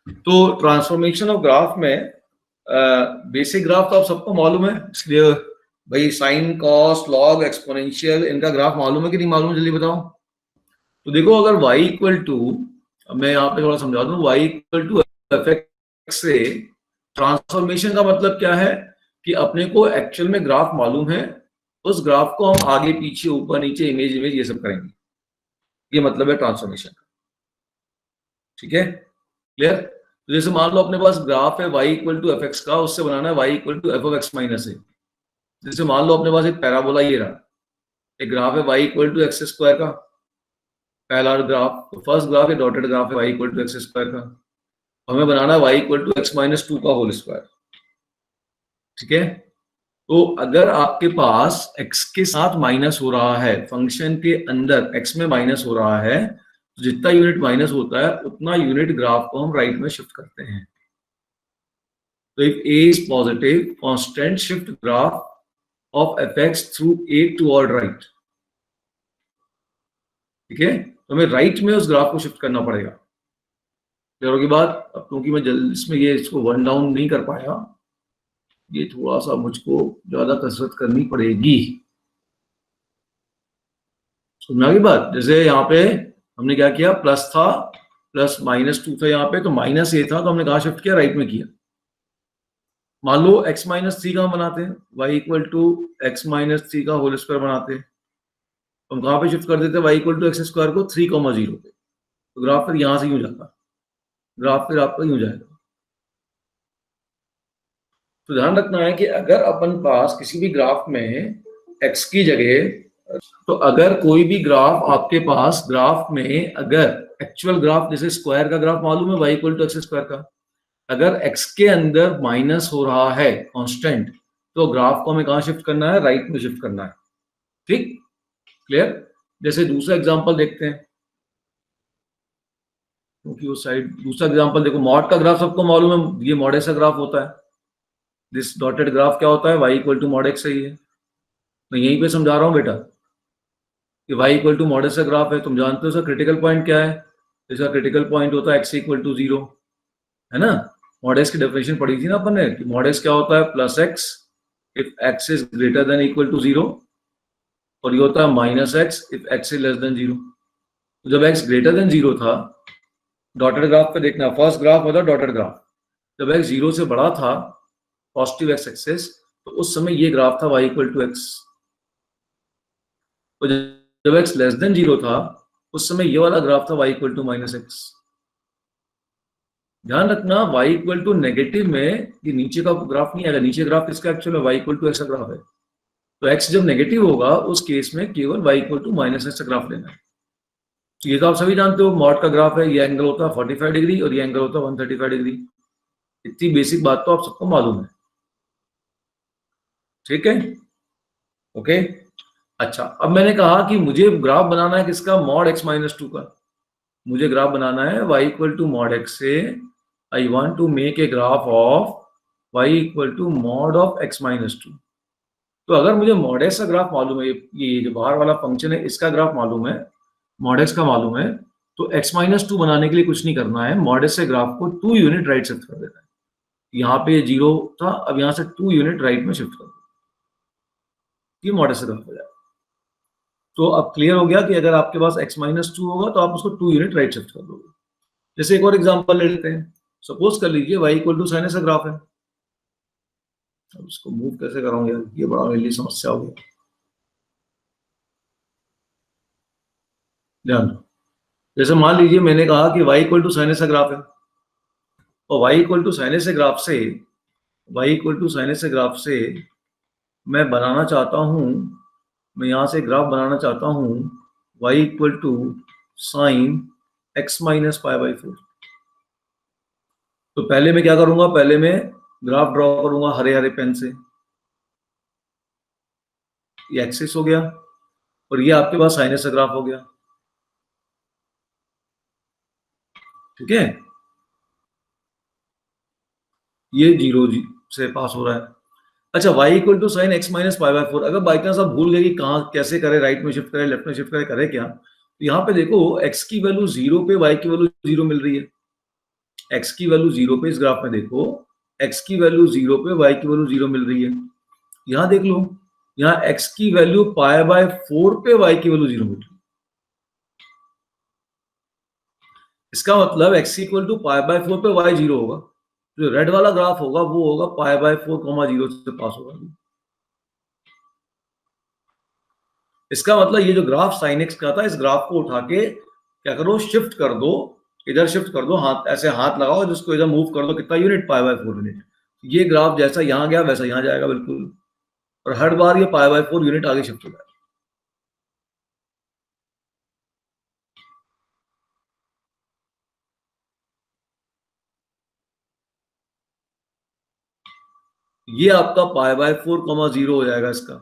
तो transformation of graph में basic graph तो आप सबको मालूम है, इसलिए भाई साइन, कॉस, लॉग, एक्सपोनेंशियल, इनका ग्राफ मालूम है कि नहीं मालूम है, जल्दी बताओ। तो देखो अगर y इक्वल टू, मैं यहाँ पे थोड़ा समझा दूं, y equal to F x से ट्रांसफॉर्मेशन का मतलब क्या है कि अपने को एक्चुअल में ग्राफ मालूम है, उस ग्राफ को हम आगे पीछे ऊपर नीचे इमेज इमेज ये सब करेंगे, ये मतलब है ट्रांसफॉर्मेशन का। ठीक है, क्लियर? तो जैसे मान लो अपने पास ग्राफ है y equal to F x का, उससे बनाना है y equal to f of x minus a. जैसे मान लो अपने पास एक पैराबोला ये रहा, एक ग्राफ है y equal to x square का, पहला ग्राफ, तो फर्स्ट ग्राफ है डॉटेड ग्राफ है y equal to x square का, हमें बनाना है y equal to x minus two का होल स्क्वायर। ठीक है, तो अगर आपके पास x के साथ माइनस हो रहा है, फंक्शन के अंदर x में माइनस हो रहा है, तो जितना यूनिट माइनस होता है उतना यूनिट ग्राफ को हम राइट में शिफ्ट करते हैं। तो if a is positive, constant shift graph of fx through a toward right। ठीक है, तो हमें राइट में उस ग्राफ को शिफ्ट करना पड़ेगा। क्लियर होगी बात? अब क्योंकि मैं जल्दी इसमें ये इसको वन डाउन नहीं कर पाया, ये थोड़ा सा मुझको ज्यादा कसरत करनी पड़ेगी। सुनना की बात? जैसे यहाँ पे हमने क्या किया, प्लस था, प्लस माइनस टू था यहाँ पे, तो माइनस ए था तो हमने कहा शिफ्ट किया, राइट में किया। मान लो x माइनस थ्री का हम बनाते हैं, y equal to x minus three का होल स्क्वायर बनाते हैं, हम कहाँ पे शिफ्ट कर देते हैं, y equal to x square को 3,0 पे, तो ग्राफ फिर यहां से यूं जाता, ग्राफ फिर आपका यूं जाएगा। तो ध्यान रखना है कि अगर अपन पास किसी भी ग्राफ में x की जगह, तो अगर कोई भी ग्राफ आपके पास ग्राफ में, अगर एक्चुअल ग्राफ जैसे स्क्वायर का ग्राफ मालूम है y equal to x square का, अगर x के अंदर माइनस हो रहा है कांस्टेंट, तो ग्राफ को हमें कहां शिफ्ट करना है, राइट में शिफ्ट करना है। ठीक, क्लियर? जैसे दूसरा एग्जांपल देखते हैं, क्योंकि वो साइड, दूसरा एग्जांपल देखो, मॉड का ग्राफ सबको मालूम है, ये मॉड एक्स का ग्राफ होता है। दिस डॉटेड ग्राफ क्या होता है, y equal to mod X सही है। मैं यहीं पे समझा रहा हूं बेटा कि y equal to mod X का ग्राफ है, तुम जानते हो इसका क्रिटिकल पॉइंट क्या है, इसका क्रिटिकल पॉइंट होता है x इक्वल टू 0, है ना? मॉड एक्स की डेफिनेशन पढ़ी थी ना अपन ने, कि मॉड एक्स क्या होता है, plus X if X is greater than equal to 0, और ये होता है minus X if X is less than 0। तो जब x ग्रेटर देन 0 था, डॉटेड ग्राफ पे देखना, फर्स्ट ग्राफ होता है डॉटेड ग्राफ, जब x 0 से बड़ा था, पॉजिटिव एक्स एक्सेस, तो उस समय ये ग्राफ था y इक्वल टू एक्स। तो जब x लेस देन 0 था, उस समय ये वाला ग्राफ था y equal to minus X. ध्यान रखना, y इक्वल टू नेगेटिव में ये नीचे का ग्राफ नहीं आएगा, नीचे ग्राफ किसका एक्चुअल है, y इक्वल टू एक्स का ग्राफ है। तो x जब नेगेटिव होगा, उस केस में केवल y equal to minus X का ग्राफ लेना है। तो ये तो आप सभी जानते हो, मॉड का ग्राफ है, ये एंगल होता है 45 डिग्री और ये एंगल होता है 135 डिग्री। इतनी बेसिक बात तो आप सबको मालूम है। ठीक है, ओके। अच्छा, अब मैंने कहा कि मुझे ग्राफ बनाना है किसका, मॉड एक्स माइनस टू का। मुझे ग्राफ बनाना है y equal to mod x से, I want to make a graph of y equal to mod of x minus two. तो अगर मुझे मॉड एक्स का ग्राफ मालूम है, ये जो बाहर वाला फंक्शन है इसका ग्राफ मालूम है, मॉड एक्स का मालूम है, तो x माइनस टू बनाने के लिए कुछ नहीं करना है, मॉड एक्स से ग्राफ को 2 यूनिट राइट शिफ्ट कर देना है। यहाँ पे 0 था, अब यहाँ से 2 यूनिट राइट में शिफ्ट कर दो, ये मॉड एक्स से ग्राफ हो जाएगा। तो अब क्लियर हो गया कि अगर आपके पास x माइनस टू होगा तो आप उसको 2 यूनिट राइट शिफ्ट कर दोगे। जैसे एक और एग्जांपल ले लेते हैं, सपोज कर लीजिए y equal to sine x का ग्राफ है। अब इसको मूव कैसे कराऊंगा यार, ये बड़ा मेरे लिए समस्या हो गया। ध्यान दो, जैसे मान लीजिए मैंने कहा कि y equal to sine x का ग्राफ है, और y equal to sine X के ग्राफ से, y equal to sine X के ग्राफ से मैं बनाना चाहता हूं, मैं यहां से ग्राफ बनाना चाहता हूं y equal to sine X minus pi by 4। तो पहले मैं क्या करूंगा, पहले मैं ग्राफ ड्रॉ करूंगा हरे हरे पेन से, ये एक्सिस हो गया, और ये आपके पास साइन एक्स का ग्राफ हो गया। ठीक है, ये 0 से पास हो रहा है। अच्छा, y equal to sine X minus pi by 4, अगर बाई चांस आप भूल गए कि कहाँ कैसे करें, राइट में शिफ्ट करें, लेफ्ट में शिफ्ट करें, करें क्या, तो यहाँ पे देखो x की वैल्यू 0 पे y की वैल्यू 0 मिल रही है, x की वैल्यू 0 पे, इस ग्राफ में देखो x की वैल्यू 0 पे, y की वैल्यू 0 मिल रही है। यहां देख लो, यहाँ x की वैल्यू पाई बाय 4 पे, y की वैल्यू 0 मिल रही है। इसका मतलब x equal to pi by 4 पे y 0 होगा। जो रेड वाला ग्राफ होगा वो होगा पाई बाय 4 0 से पास होगा। इसका मतलब ये जो ग्राफ साइन एक्स का था, इस ग्राफ को उठा के क्या करो, शिफ्ट कर दो, इधर शिफ्ट कर दो, हाथ ऐसे हाथ लगाओ, जिसको इधर मूव कर दो, कितना यूनिट, पाई बाय 4 यूनिट। ये ग्राफ जैसा यहाँ गया वैसा यहाँ जाएगा बिल्कुल, और हर बार ये पाई बाय 4 यूनिट आगे शिफ्ट हो जाएगा। ये आपका पाई बाय 4 0 हो जाएगा इसका।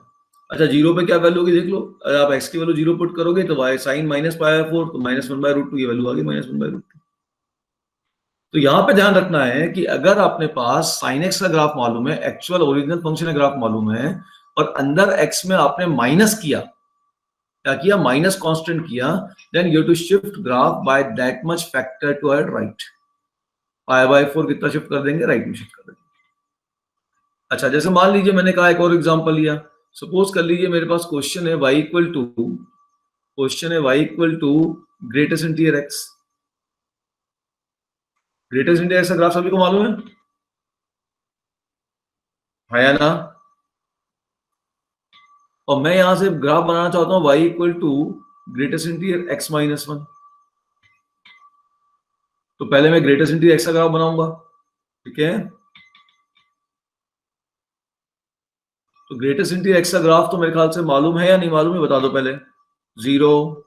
अच्छा, 0 पे क्या वैल्यू होगी देख लो, अगर आप x की वैल्यू 0 पुट करोगे तो y sine minus pi by 4, तो -1/√2, ये वैल्यू आ गई -1/√2। तो यहां पे ध्यान रखना है कि अगर अपने पास साइन एक्स का ग्राफ मालूम है, एक्चुअल ओरिजिनल फंक्शन का ग्राफ मालूम है, और अंदर एक्स में आपने माइनस किया, क्या किया, माइनस कांस्टेंट किया, then you to shift graph by that much factor to right. Pi by 4 कितना शिफ्ट कर देंगे, राइट में शिफ्ट कर देंगे। अच्छा, जैसे मान लीजिए मैंने कहा एक और एग्जांपल लिया, सपोज कर लीजिए मेरे पास क्वेश्चन है y equal to greatest integer x। Greatest integer x का ग्राफ सभी को मालूम है या ना? और मैं यहां से ग्राफ बनाना चाहता हूं y equal to greatest integer x minus 1। तो पहले मैं ग्रेटेस्ट इंटीजर x का ग्राफ बनाऊंगा, ठीक है? तो ग्रेटेस्ट इंटीजर x का ग्राफ तो मेरे ख्याल से मालूम है या नहीं मालूम है, बता दो पहले। 0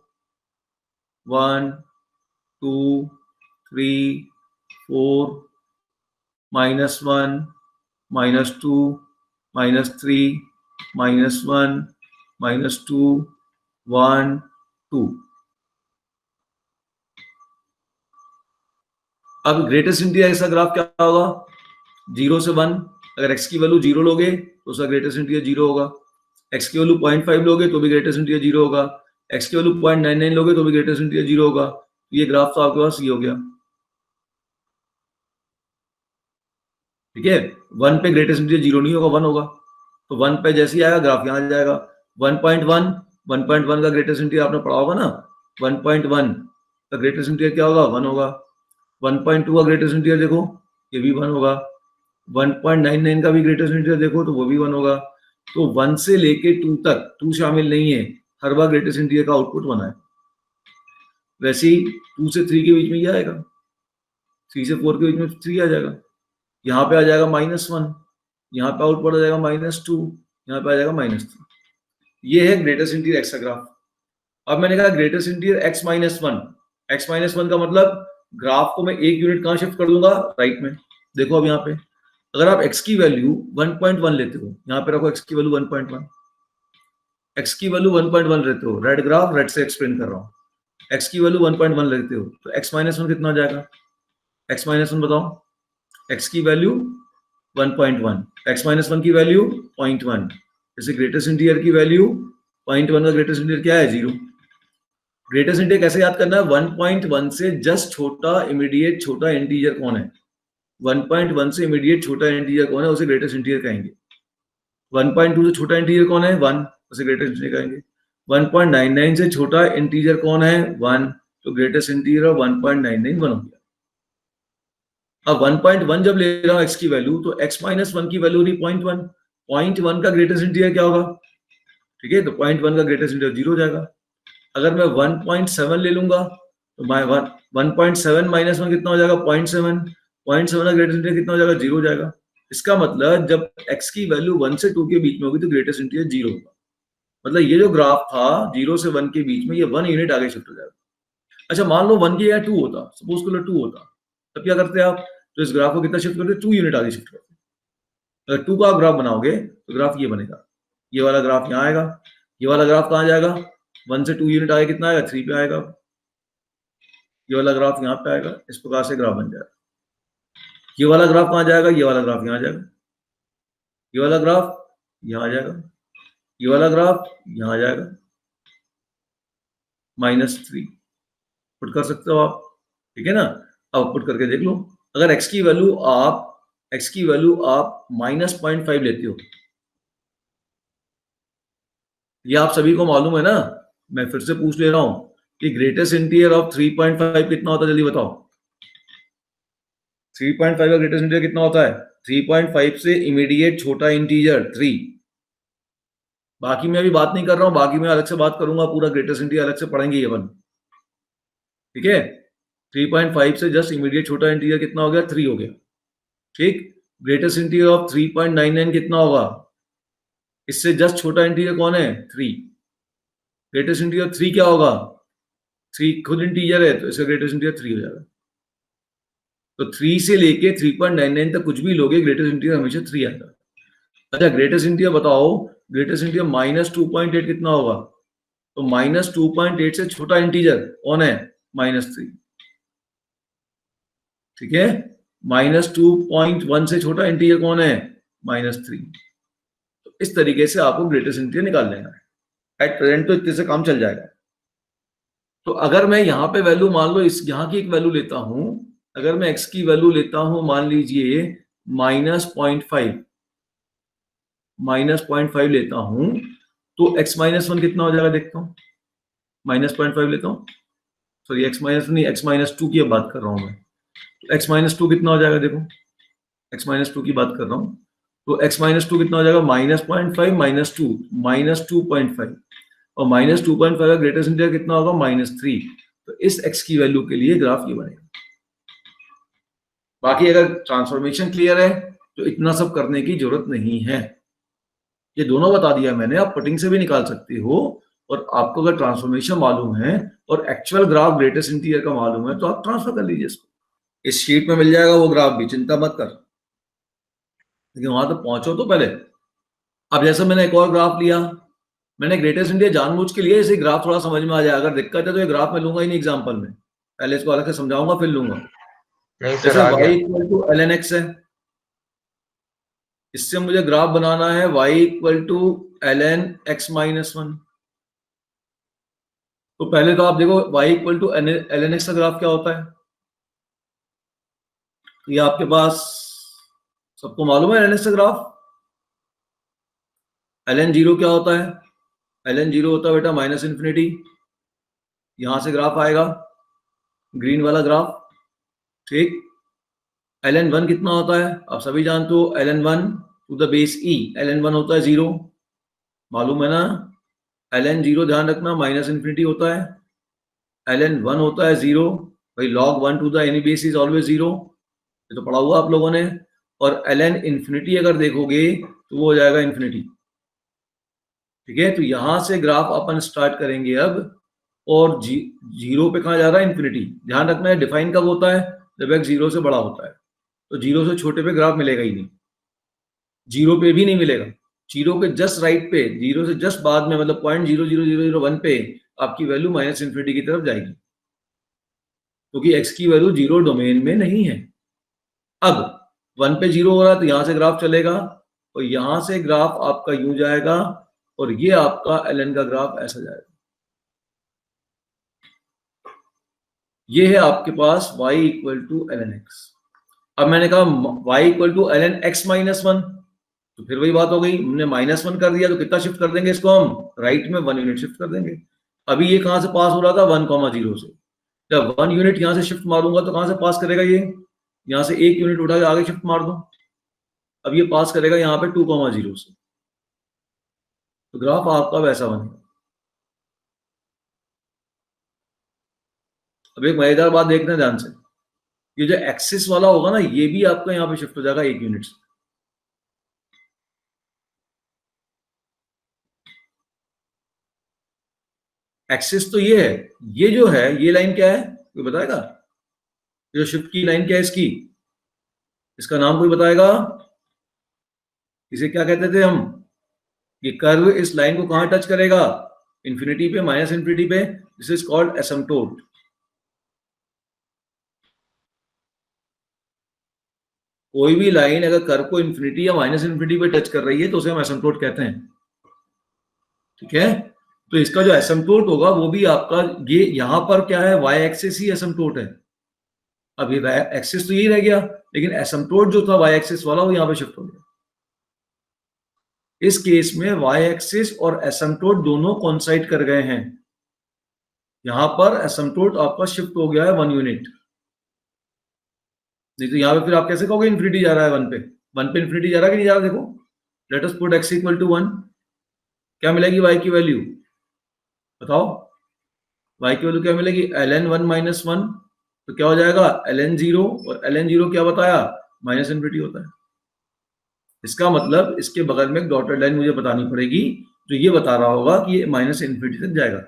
1 2 3 4 -1 -2 -3 -1 -2 1 2। अब ग्रेटेस्ट इंटीजर x का ग्राफ क्या होगा, 0 से 1। अगर x की वैल्यू 0 लोगे तो उसका ग्रेटेस्ट इंटीजर 0 होगा, x की वैल्यू 0.5 लोगे तो भी ग्रेटेस्ट इंटीजर 0 होगा, x की वैल्यू 0.99 लोगे तो भी ग्रेटेस्ट इंटीजर 0 होगा। ये ग्राफ तो आपके पास ये हो गया, ठीक है? 1 पे ग्रेटेस्ट इंटीजर 0 नहीं होगा, 1 होगा। तो 1 पे जैसे ही आएगा ग्राफ यहाँ आ जाएगा। 1.1 1.1 का ग्रेटेस्ट इंटीजर आपने पढ़ा होगा ना, 1.1 का ग्रेटेस्ट इंटीजर क्या होगा, 1 होगा। 1.2 का ग्रेटेस्ट इंटीजर देखो, ये भी 1 होगा। 1.99 का भी ग्रेटेस्ट इंटीजर देखो तो वो भी 1 होगा। तो 1 से लेके 2 तक, 2 शामिल नहीं है, हर बार ग्रेटेस्ट इंटीजर का आउटपुट 1 है। वैसे ही 2 से 3 के बीच में ये आएगा, 3 से 4 के बीच में 3 आ जाएगा, यहाँ पे आ जाएगा -1, यहाँ पे आउटपुट आ जाएगा -2, यहाँ पे आ जाएगा -3। ये है ग्रेटेस्ट इंटीजर x का ग्राफ। अब मैंने कहा greatest integer x minus one का मतलब ग्राफ को मैं एक यूनिट कहाँ शिफ्ट कर दूंगा, राइट में। देखो अब यहाँ पे अगर आप x की वैल्यू 1.1 लेते हो, यहाँ पे रखो x की वैल्यू 1.1, x की वैल्यू 1.1 लेते हो, रेड ग्राफ रेड से एक्सप्लेन कर रहा हूँ, x की वैल्यू 1.1 लेते हो तो x माइनस 1 कितना हो जाएगा, x माइनस 1 बताओ, x की वैल्यू 1.1, x माइनस 1 की वैल्यू 0.1, जैसे ग्रेटेस्ट इंटीजर की वैल्यू 0.1 का ग्रेटेस्ट इंटीजर क्या है, 0। ग्रेटेस्ट इंटीजर कैसे याद करना है, 1.1 से जस्ट छोटा इमीडिएट छोटा इंटीजर कौन है, 1.1 से इमीडिएट छोटा इंटीजर कौन है उसे ग्रेटेस्ट इंटीजर कहेंगे। 1.2 से छोटा इंटीजर कौन है, 1, उसे ग्रेटेस्ट इंटीजर कहेंगे। 1.99 से छोटा इंटीजर कौन है, 1, तो ग्रेटेस्ट इंटीजर 1.99 1 हो गया। अब 1.1 जब ले रहा हूं x की वैल्यू, तो x माइनस 1 की वैल्यू नहीं 0.1, 0.1 का ग्रेटेस्ट इंटीजर क्या होगा, ठीक है? तो 0.1 का ग्रेटेस्ट इंटीजर 0 हो जाएगा। अगर मैं 1.7 ले लूंगा तो 1.7 माइनस 1 कितना हो जाएगा, 0.7, 0.7 का ग्रेटेस्ट इंटीजर कितना हो जाएगा, 0 हो जाएगा। इसका मतलब जब x की वैल्यू 1 से 2 के बीच में होगी तो ग्रेटेस्ट इंटीजर 0 होगा। मतलब ये जो ग्राफ था 0 से 1 के बीच में, ये 1 यूनिट आगे शिफ्ट हो जाएगा। अच्छा, मान लो 1 की जगह 2 होता, सपोज करो 2 होता, तब क्या करते आप, तो इस ग्राफ को कितना शिफ्ट करते, 2 यूनिट आगे शिफ्ट करते। अगर 2 का आप ग्राफ बनाओगे तो ग्राफ ये बनेगा, ये वाला ग्राफ यहाँ आएगा, ये वाला ग्राफ कहाँ जाएगा, 1 से 2 यूनिट आगे कितना आएगा, 3 पे आएगा। ये वाला ग्राफ यहाँ पे आएगा, इस प्रकार से ग्राफ बन जाएगा। ये वाला ग्राफ कहाँ जाएगा, ये वाला ग्राफ यहाँ जाएगा, ये वाला ग्राफ यहाँ जाएगा, ये वाला ग्राफ यहाँ जाएगा, -3 पुट कर सकते हो आप, ठीक है ना? अब पुट करके देख लो। अगर x की वैल्यू आप -0.5 लेते हो, ये आप सभी को मालूम है ना, मैं फिर से पूछ ले रहा हूं कि ग्रेटेस्ट इंटीजर ऑफ 3.5 कितना होता है, जल्दी बताओ। 3.5 का ग्रेटेस्ट इंटीजर कितना होता है? 3.5 से इमीडिएट छोटा इंटीजर 3। बाकी मैं अभी बात नहीं कर रहा हूं, बाकी मैं अलग से बात करूंगा, पूरा ग्रेटेस्ट इंटीजर अलग से पढ़ेंगे ये अपन, ठीक है। 3.5 से जस्ट इमीडिएट छोटा इंटीजर कितना हो गया? 3 हो गया, ठीक। ग्रेटेस्ट इंटीजर ऑफ 3.99 कितना होगा? इससे जस्ट छोटा इंटीजर कौन है? 3। ग्रेटेस्ट इंटीजर 3 क्या होगा? 3 खुद इंटीजर है, तो इसका ग्रेटेस्ट इंटीजर 3 हो जाएगा। तो 3 से लेके 3.99 तक कुछ भी लोगे, ग्रेटेस्ट इंटीजर हमेशा 3 आएगा। अच्छा, ग्रेटेस्ट इंटीजर बताओ, ग्रेटेस्ट इंटीजर -2.8 कितना होगा? तो -2.8 से छोटा इंटीजर कौन है? -3, ठीक है। -2.1 से छोटा इंटीजर कौन है? -3। तो इस तरीके से आपको ग्रेटेस्ट इंटीजर निकाल लेना है। एट प्रेजेंट तो इतने से काम चल जाएगा। तो अगर मैं यहाँ पे वैल्यू मान लो, इस यहाँ की एक वैल्यू लेता हूं, अगर मैं x की वैल्यू लेता हूं, मान लीजिए -0.5 लेता हूं, तो x -1 कितना हो जाएगा देखता हूं। -0.5 लेता हूं, सॉरी x माइनस नहीं, x -2 की अब बात कर रहा हूं मैं। तो x -2 कितना हो जाएगा देखो, x -2 की बात कर रहा हूं। तो x -2 कितना हो जाएगा? -0.5 -2 -2.5, और -2.5 का ग्रेटेस्ट इंटीजर कितना होगा? -3। तो इस x की वैल्यू के लिए ग्राफ ये बनेगा। बाकी अगर ट्रांसफॉर्मेशन क्लियर है तो इतना सब करने की जरूरत नहीं है, ये दोनों बता दिया मैंने। आप पटिंग से भी निकाल सकते हो, और आपको अगर ट्रांसफॉर्मेशन मालूम है और एक्चुअल ग्राफ ग्रेटेस्ट इंटीजर का मालूम है, तो आप ट्रांसफर कर लीजिए इसको। इस शीट में मिल जाएगा वो ग्राफ भी, चिंता मत कर, लेकिन वहां तक पहुंचो तो पहले। अब जैसे मैंने एक और ग्राफ लिया, मैंने ग्रेटेस्ट इंटीजर जानबूझ के लिए, इसे ग्राफ थोड़ा समझ में आ जाए। अगर दिक्कत है तो ये ग्राफ में लूंगा ही नहीं एग्जाम्पल में, पहले इसको अलग से समझाऊंगा फिर लूंगा। नहीं सर, जैसे आ y गया। = ln x है, इससे मुझे ग्राफ बनाना है y = ln x -1। तो पहले तो आप देखो y = ln x का ग्राफ क्या होता है। ये आपके पास सबको मालूम है ln x का ग्राफ। ln 0 क्या होता है? ln 0 होता है बेटा -∞। यहां से ग्राफ आएगा, ग्रीन वाला ग्राफ, ठीक। ln 1 कितना होता है? आप सभी जानते हो, ln 1 to the base e, ln 1 होता है 0, मालूम है ना। ln 0 ध्यान रखना -∞ होता है, ln 1 होता है 0, भाई log 1 to the any base is always 0, ये तो पढ़ा हुआ आप लोगों ने। और ln ∞ अगर देखोगे तो वो हो जाएगा इन्फिनिटी, ठीक है। तो यहां से ग्राफ अपन स्टार्ट करेंगे अब, और जीरो पे कहा जा रहा है? इन्फिनिटी। ध्यान रखना है डिफाइन कब होता है? जब x 0 से बड़ा होता है। तो 0 से छोटे पे ग्राफ मिलेगा ही नहीं, 0 पे भी नहीं मिलेगा। 0 के जस्ट राइट पे, 0 से जस्ट बाद में, मतलब 0.00001 पे आपकी वैल्यू -∞ की तरफ जाएगी, क्योंकि x की वैल्यू 0 डोमेन में नहीं है। अब 1 पे 0 हो रहा है, तो यहां से ग्राफ चलेगा, और यहां से ग्राफ आपका यूं जाएगा, और ये आपका ln का ग्राफ ऐसा जाएगा। ये है आपके पास y = ln x। अब मैंने कहा y = ln x -1, तो फिर वही बात हो गई, हमने -1 कर दिया, तो कितना शिफ्ट कर देंगे इसको हम? राइट में 1 यूनिट शिफ्ट कर देंगे। अभी ये कहां से पास हो रहा था? 1,0 से। जब 1 यूनिट यहां से शिफ्ट मारूंगा तो कहां से पास करेगा? ये यहां से 1 यूनिट उठा के आगे शिफ्ट मार दो, अब ये पास करेगा यहाँ पे 2,0 से। तो ग्राफ आपका वैसा बनेगा। अब एक मजेदार बात देखना ध्यान से, ये जो एक्सिस वाला होगा ना, ये भी आपका यहाँ पे शिफ्ट हो जाएगा 1 यूनिट से। एक्सिस तो ये है, ये जो है, ये लाइन क्या है कोई बताएगा? जो शिफ्ट की लाइन क्या है इसकी, इसका नाम कोई बताएगा? इसे क्या कहते थे हम? ये कर्व इस लाइन को कहां टच करेगा? इन्फिनिटी पे, -∞ पे। This is called asymptote. कोई भी लाइन अगर कर्व को इन्फिनिटी या -∞ पे टच कर रही है तो उसे हम एसिम्पटोट कहते हैं, ठीक है। तो इसका जो एसिम्पटोट होगा वो भी आपका, ये यहां पर क्या है? y एक्सिस ही एसिम्पटोट है। अब ये एक्सिस तो यही रह गया, लेकिन एसिम्प्टोट जो था वाई एक्सिस वाला वो यहाँ पे शिफ्ट हो गया। इस केस में वाई एक्सिस और एसिम्प्टोट दोनों कोइंसाइड कर गए हैं। यहां पर एसिम्प्टोट आपका शिफ्ट हो गया है 1 यूनिट। नहीं तो यहाँ पे फिर आप कैसे कहोगे इन्फिनिटी जा रहा है 1 पे? 1 पे इन्फिनिटी जा रहा है कि नहीं जा रहा? देखो, let us put x equal to 1। क्या मिलेगी y की वैल्यू? बताओ, y की वैल्यू क्या मिलेगी? ln 1 minus 1। तो क्या हो जाएगा? ln 0, और ln 0 क्या बताया? माइनस इन्फिनिटी होता है। इसका मतलब इसके बगल में एक डॉटेड लाइन मुझे बतानी पड़ेगी जो ये बता रहा होगा कि ये माइनस इन्फिनिटी तक जाएगा।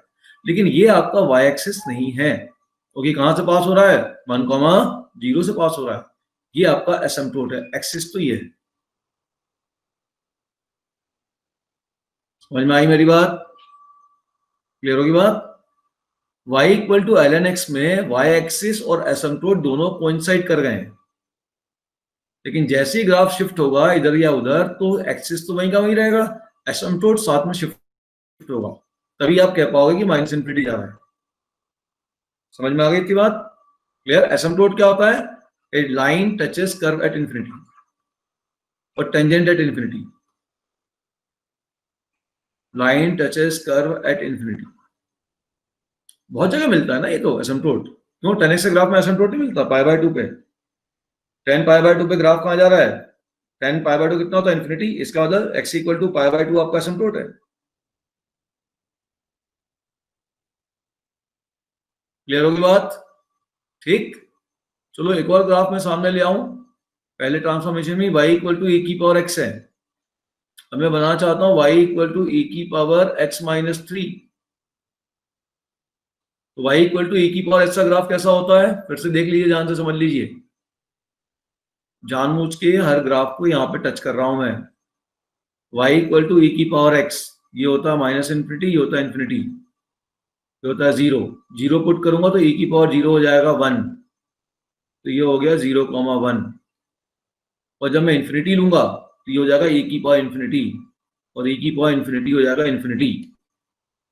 लेकिन ये आपका y एक्सिस नहीं है, क्योंकि कहां से पास हो रहा है? 1, 0 से पास हो रहा है। ये आपका एसिम्प्टोट है, एक्सिस तो ये है। समझ में आई मेरी बात? क्लियर होगी बात? y equal to ln x में y एक्सिस और एसिम्प्टोट दोनों कोइंसाइड कर गए हैं, लेकिन जैसे ही ग्राफ शिफ्ट होगा इधर या उधर तो एक्सिस तो वहीं का वहीं रहेगा, एसिम्प्टोट साथ में शिफ्ट होगा, तभी आप कह पाओगे कि माइनस इन्फिनिटी जा रहा है। समझ में आ गई इतनी बात? क्लियर? एसिम्प्टोट क्या होता है? A line touches curve at infinity और tangent at infinity. Line touches curve at infinity बहुत जगह मिलता है ना ये तो एसिम्प्टोट। क्यों 10x के ग्राफ में एसिम्प्टोट नहीं मिलता? π/2 पे 10 π/2 पे ग्राफ कहां जा रहा है? 10 π/2 कितना होता है? इन्फिनिटी। इसका मतलब x इक्वल टू π/2 आपका एसिम्प्टोट है। क्लियर होगी बात? ठीक, चलो एक और ग्राफ में सामने ले आऊं। पहले ट्रांसफॉर्मेशन में y इक्वल टू e की पावर x है, अब मैं बनाना चाहता हूं y इक्वल टू e की पावर x माइनस 3। तो y इक्वल टू e की पावर x का ग्राफ कैसा होता है? फिर से देख लीजिए, ध्यान से समझ लीजिए। जानबूझ के हर ग्राफ को यहाँ पे टच कर रहा हूं मैं। y इक्वल टू e की पावर x, ये होता है माइनस इन्फिनिटी, ये होता है इन्फिनिटी, ये होता है 0। 0 पुट करूंगा तो e की पावर 0 हो जाएगा 1, तो ये हो गया 0,1। और जब मैं इन्फिनिटी लूंगा तो ये हो जाएगा e की पावर इन्फिनिटी, और e की पावर इन्फिनिटी हो जाएगा इन्फिनिटी।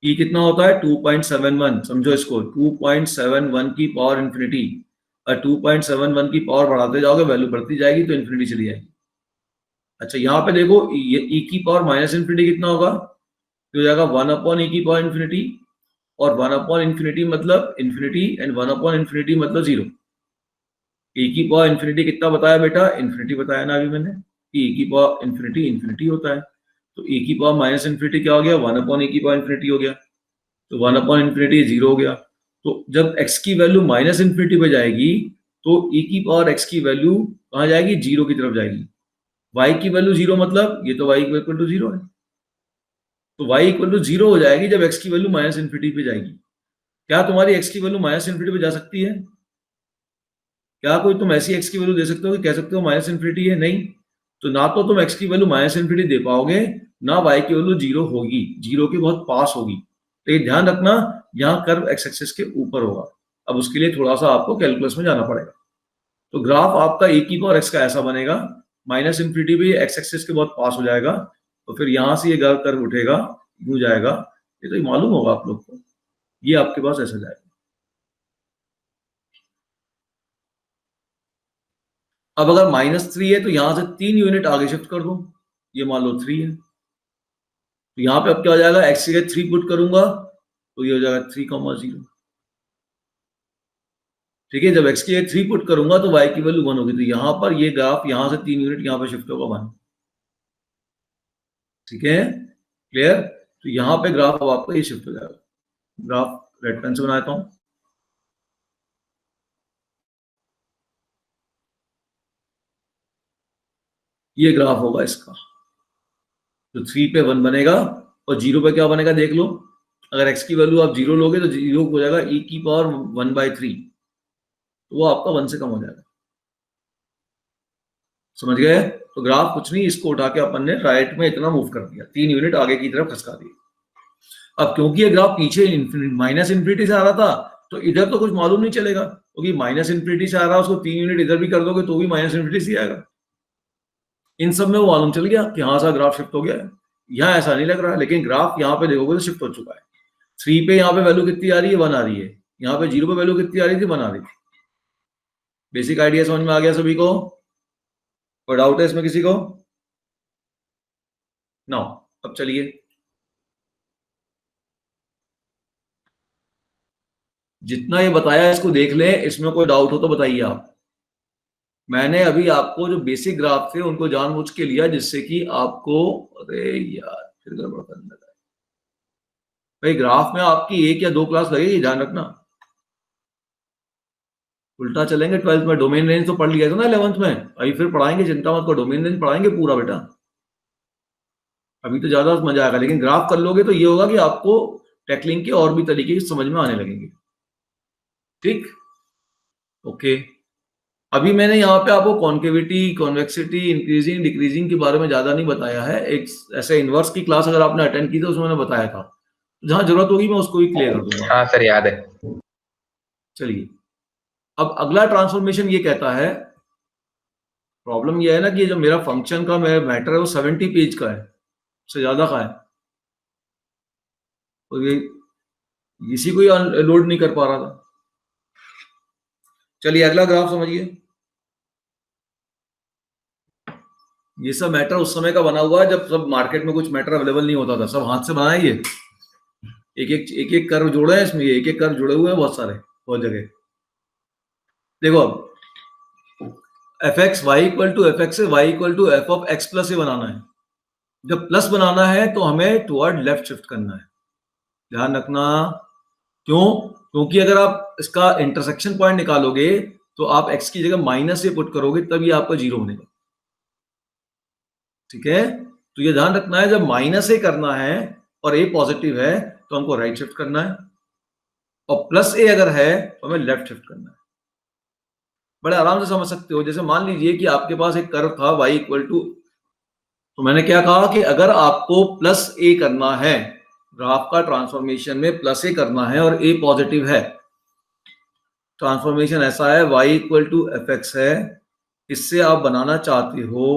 e कितना होता है? 2.71। समझो इसको, 2.71 की पावर इन्फिनिटी, और 2.71 की पावर बढ़ाते जाओगे वैल्यू बढ़ती जाएगी तो इन्फिनिटी चली जाएगी। अच्छा यहाँ पे देखो, ये e की पावर माइनस इन्फिनिटी कितना होगा? तो हो जाएगा 1/e की पावर इन्फिनिटी, और 1/इन्फिनिटी मतलब इन्फिनिटी, एंड 1/इन्फिनिटी मतलब 0। e की पावर इन्फिनिटी कितना बताया बेटा? इन्फिनिटी बताया ना अभी मैंने, कि e की पावर इन्फिनिटी इन्फिनिटी होता है। तो e की पावर माइनस इन्फिनिटी क्या हो गया? 1/e की पावर इन्फिनिटी हो गया, तो 1/इन्फिनिटी 0 हो गया। तो जब x की वैल्यू माइनस इन्फिनिटी पे जाएगी तो e की पावर x की वैल्यू कहाँ जाएगी? 0 की तरफ जाएगी। y की वैल्यू 0 मतलब ये तो y इक्वल टू 0 है, तो y इक्वल टू 0 हो जाएगी जब x की वैल्यू माइनस इन्फिनिटी पे जाएगी। क्या तुम्हारी x की वैल्यू माइनस इन्फिनिटी पे जा सकती है? क्या कोई तुम ऐसी x की वैल्यू दे सकते हो कि कह सकते हो माइनस इन्फिनिटी है? नहीं। तो ना तो तुम x की वैल्यू माइनस इन्फिनिटी दे पाओगे, ना y की वैल्यू 0 होगी, 0 के बहुत पास होगी। तो ये ध्यान रखना, यहाँ कर्व x एक्सिस के ऊपर होगा। अब उसके लिए थोड़ा सा आपको कैलकुलस में जाना पड़ेगा। तो ग्राफ आपका e की पावर x का ऐसा बनेगा, माइनस इन्फिनिटी भी x एक्सिस के बहुत पास हो जाएगा, तो फिर यहां से ये कर्व उठेगा, यूं जाएगा। ये तो मालूम होगा आप लोग को, ये आपके पास ऐसा जाएगा। अब अगर -3 है तो यहां से 3 यूनिट आगे शिफ्ट कर दो, ये मान लो 3 है, तो यहाँ पे अब क्या हो जाएगा? x की जगह 3 पुट करूंगा तो ये हो जाएगा 3,0। ठीक है, जब x की जगह 3 पुट करूंगा तो y की वैल्यू 1 होगी, तो यहाँ पर ये ग्राफ यहाँ से 3 यूनिट यहाँ पे शिफ्ट होगा 1। ठीक है, क्लियर? तो यहाँ पे ग्राफ अब आपका ये शिफ्ट हो जाएगा। ग्राफ रेड पेन से बनाता हूँ। ये ग्राफ होगा इसका, तो 3 पे 1 बनेगा और 0 पे क्या बनेगा देख लो। अगर x की वैल्यू आप 0 लोगे तो 0 हो जाएगा e की पावर 1/3, तो वो आपका 1 से कम हो जाएगा। समझ गए? तो ग्राफ कुछ नहीं, इसको उठा के अपन ने राइट में इतना मूव कर दिया, 3 यूनिट आगे की तरफ खसका दिया। अब क्योंकि ये ग्राफ पीछे माइनस इन्फिनिटी से आ रहा था, तो इधर तो कुछ मालूम नहीं चलेगा, क्योंकि माइनस इन्फिनिटी से आ रहा है, उसको 3 यूनिट इधर भी कर दोगे तो भी माइनस इन्फिनिटी से आएगा। इन सब में वो मालूम चल गया कि हाँ सा ग्राफ शिफ्ट हो गया है। यहाँ ऐसा नहीं लग रहा है, लेकिन ग्राफ यहाँ पे देखोगे तो शिफ्ट हो चुका है। 3 पे यहाँ पे वैल्यू कितनी आ रही है? 1 आ रही है। यहाँ पे 0 पे वैल्यू कितनी आ रही थी? 1 आ रही थी। बेसिक आइडिया समझ में आ गया सभी को? कोई डाउट है इसमें किसी को? नो। अब चलिए, जितना ये बताया इसको देख लें, इसमें कोई डाउट हो तो बताइए आप। मैंने अभी आपको जो बेसिक ग्राफ थे उनको जानबूझ के लिया जिससे कि आपको, अरे यार फिर गड़बड़ करने लगा भाई। ग्राफ में आपकी 1 या 2 क्लास लगेगी, ध्यान रखना। उल्टा चलेंगे 12th में। डोमेन रेंज तो पढ़ लिया था ना 11th में, अभी फिर पढ़ाएंगे, चिंता मत करो, डोमेन रेंज पढ़ाएंगे पूरा बेटा। अभी तो ज्यादा मजा आएगा, लेकिन ग्राफ कर लोगे तो ये होगा कि आपको टैकलिंग के और भी तरीके समझ में आने लगेंगे। ठीक, ओके। अभी मैंने यहाँ पे आपको कॉन्केविटी, कॉन्वेक्सिटी, इंक्रीजिंग डिक्रीजिंग के बारे में ज्यादा नहीं बताया है। एक ऐसे इनवर्स की क्लास अगर आपने अटेंड की तो उसमें मैंने बताया था, जहां जरूरत होगी मैं उसको भी क्लियर कर दूंगा। हाँ सर, याद है। चलिए, अब अगला ट्रांसफॉर्मेशन ये कहता है, प्रॉब्लम ये है ना कि जो मेरा फंक्शन का मैटर है वो 70 पेज का है, उससे ज्यादा का है, तो ये इसी को ही लोड नहीं कर पा रहा था। चलिए अगला ग्राफ समझिए। ये सब मैटर उस समय का बना हुआ है जब सब मार्केट में कुछ मैटर अवेलेबल नहीं होता था, सब हाथ से बनाया। ये एक एक कर्व जोड़े हैं इसमें, एक एक कर्व जुड़े हुए हैं बहुत सारे, बहुत जगह। देखो अब f x y equal to F x से y equal to f of x plus a बनाना है। जब प्लस बनाना है तो हमें टुवर्ड लेफ्ट शिफ्ट करना है, ध्यान रखना। क्यों? क्योंकि अगर आप इसका इंटरसेक्शन पॉइंट निकालोगे तो आप x की जगह माइनस से पुट करोगे तब ये आपका जीरो बनेगा। ठीक है, तो ये ध्यान रखना है, जब माइनस ए करना है और ए पॉजिटिव है तो हमको राइट शिफ्ट करना है, और प्लस ए अगर है तो हमें लेफ्ट शिफ्ट करना है। बड़े आराम से समझ सकते हो। जैसे मान लीजिए कि आपके पास एक कर्व था y इक्वल टू, तो मैंने क्या कहा कि अगर आपको प्लस ए करना है, ग्राफ का ट्रांसफॉर्मेशन में प्लस ए करना है और ए पॉजिटिव है, ट्रांसफॉर्मेशन ऐसा है y equal to F x है, इससे आप बनाना चाहते हो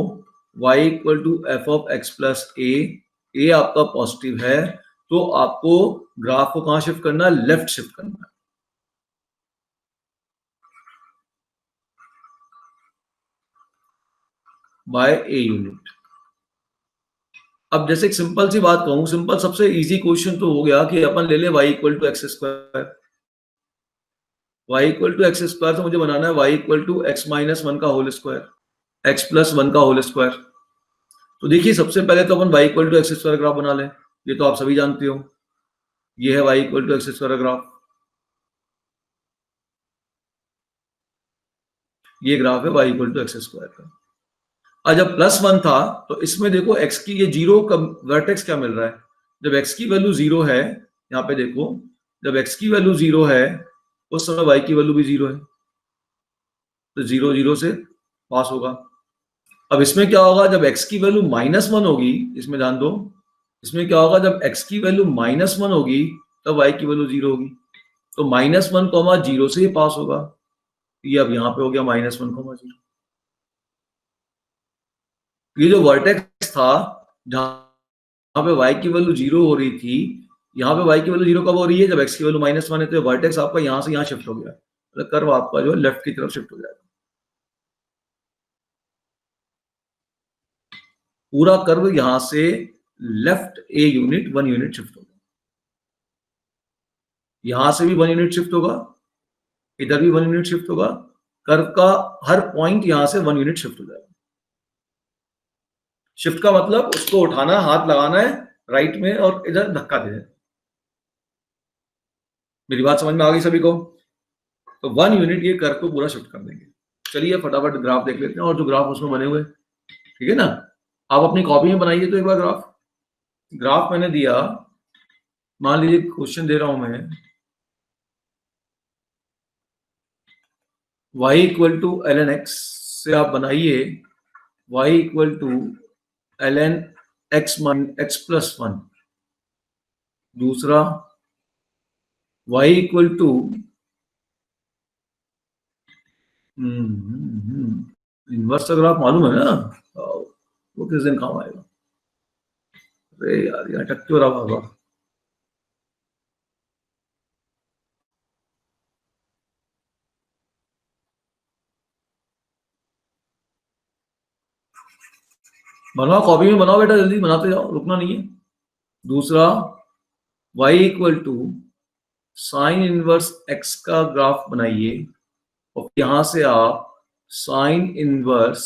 y equal to f of x plus a आपका पॉजिटिव है, तो आपको ग्राफ को कहां शिफ्ट करना है? लेफ्ट शिफ्ट करना है, बाय ए यूनिट। अब जैसे एक सिंपल सी बात कहूं, सिंपल सबसे इजी क्वेश्चन तो हो गया कि अपन ले ले y equal to x square. y equal to x square से मुझे बनाना है y equal to x minus one का whole square, x plus one का होल स्क्वायर। तो देखिए सबसे पहले तो अपन y equal to x square graph बना लें, ये तो आप सभी जानते हो, ये है y equal to x square graph, ये ग्राफ है y equal to x square का। और जब प्लस वन था तो इसमें देखो x की ये जीरो का वर्टेक्स क्या मिल रहा है, जब x की वैल्यू जीरो है, यहाँ पे देखो, जब x की वैल्यू जीरो है उस समय y की वैल्यू भी जीरो है, तो जीरो जीरो से पास होगा। अब इसमें क्या होगा, जब x की वैल्यू माइनस वन होगी, इसमें ध्यान दो, इसमें क्या होगा, जब x की वैल्यू माइनस वन होगी तब y की वैल्यू जीरो होगी, तो माइनस वन कॉमा जीरो से ही पास होगा। ये अब यहाँ पे हो गया माइनस वन कॉमा जीरो। ये जो वर्टेक्स था जहां पे y की वैल्यू जीरो हो रही थी, यहाँ पे y की वैल्यू जीरो कब हो रही है? जब x की वैल्यू माइनस वन है, तो वर्टेक्स आपका यहाँ से यहाँ शिफ्ट हो गया, मतलब कर्व आपका जो है लेफ्ट की तरफ शिफ्ट हो जाएगा। पूरा कर्व यहां से left a unit one unit shift होगा, यहां से भी वन यूनिट शिफ्ट होगा, इधर भी वन यूनिट शिफ्ट होगा, कर्व का हर पॉइंट यहां से वन यूनिट शिफ्ट हो जाएगा। शिफ्ट का मतलब उसको उठाना, हाथ लगाना है राइट में और इधर धक्का दे देना। मेरी बात समझ में आ गई सभी को? तो वन यूनिट ये कर्व को पूरा शिफ्ट कर देंगे। चलिए फटाफट ग्राफ देख लेते हैं, और जो ग्राफ उसमें बने हुए, ठीक है ना। आप अपनी कॉपी में बनाइए तो एक बार ग्राफ। ग्राफ मैंने दिया, मान लीजिए क्वेश्चन दे रहा हूं मैं, y equal to L N X से आप बनाइए y equal to L N X X plus one. दूसरा y इक्वल टू इनवर्स का ग्राफ मालूम है ना, वो किस दिन काम आएगा? अरे यार ये अटक क्यों रहा होगा? बनाओ, कॉपी में बनाओ बेटा, जल्दी बनाते जाओ, रुकना नहीं है। दूसरा, y equal to sine inverse x का ग्राफ बनाइए और यहां से आप साइन इनवर्स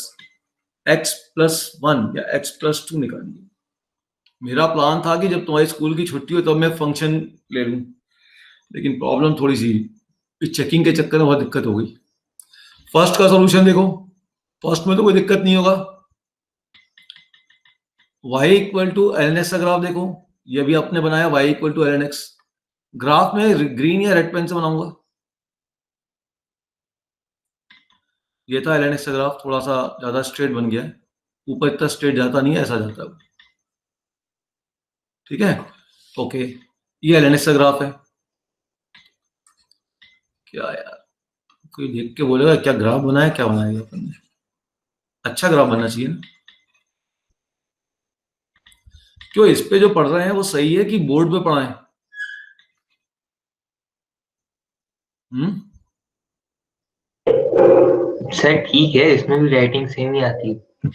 x प्लस 1 या x प्लस 2 निकालिए। मेरा प्लान था कि जब तुम्हारी स्कूल की छुट्टी हो तब मैं फंक्शन ले लूं, लेकिन प्रॉब्लम थोड़ी सी, इस चेकिंग के चक्कर में बहुत दिक्कत हो गई। फर्स्ट का सॉल्यूशन देखो, फर्स्ट में तो कोई दिक्कत नहीं होगा। y इक्वल टू एल का ग्राफ देखो, ये भी आपने बनाया y equal to L graph में ग्रीन या रेड पेन से बनाऊंगा। ये था एल का ग्राफ, थोड़ा सा ज्यादा स्ट्रेट बन गया है, ऊपर इतना स्ट्रेट जाता नहीं है, ऐसा जाता है। ठीक है, ओके, ये एल का ग्राफ है। क्या यार, कोई देख के बोलेगा क्या ग्राफ बनाया, क्या बनाया अपन ने, अच्छा ग्राफ बनना चाहिए ना। क्यों इस पे जो पढ़ रहे हैं वो सही है कि बोर्ड पे पढ़ाएं? सर ठीक है, इसमें भी राइटिंग सेम ही आती है।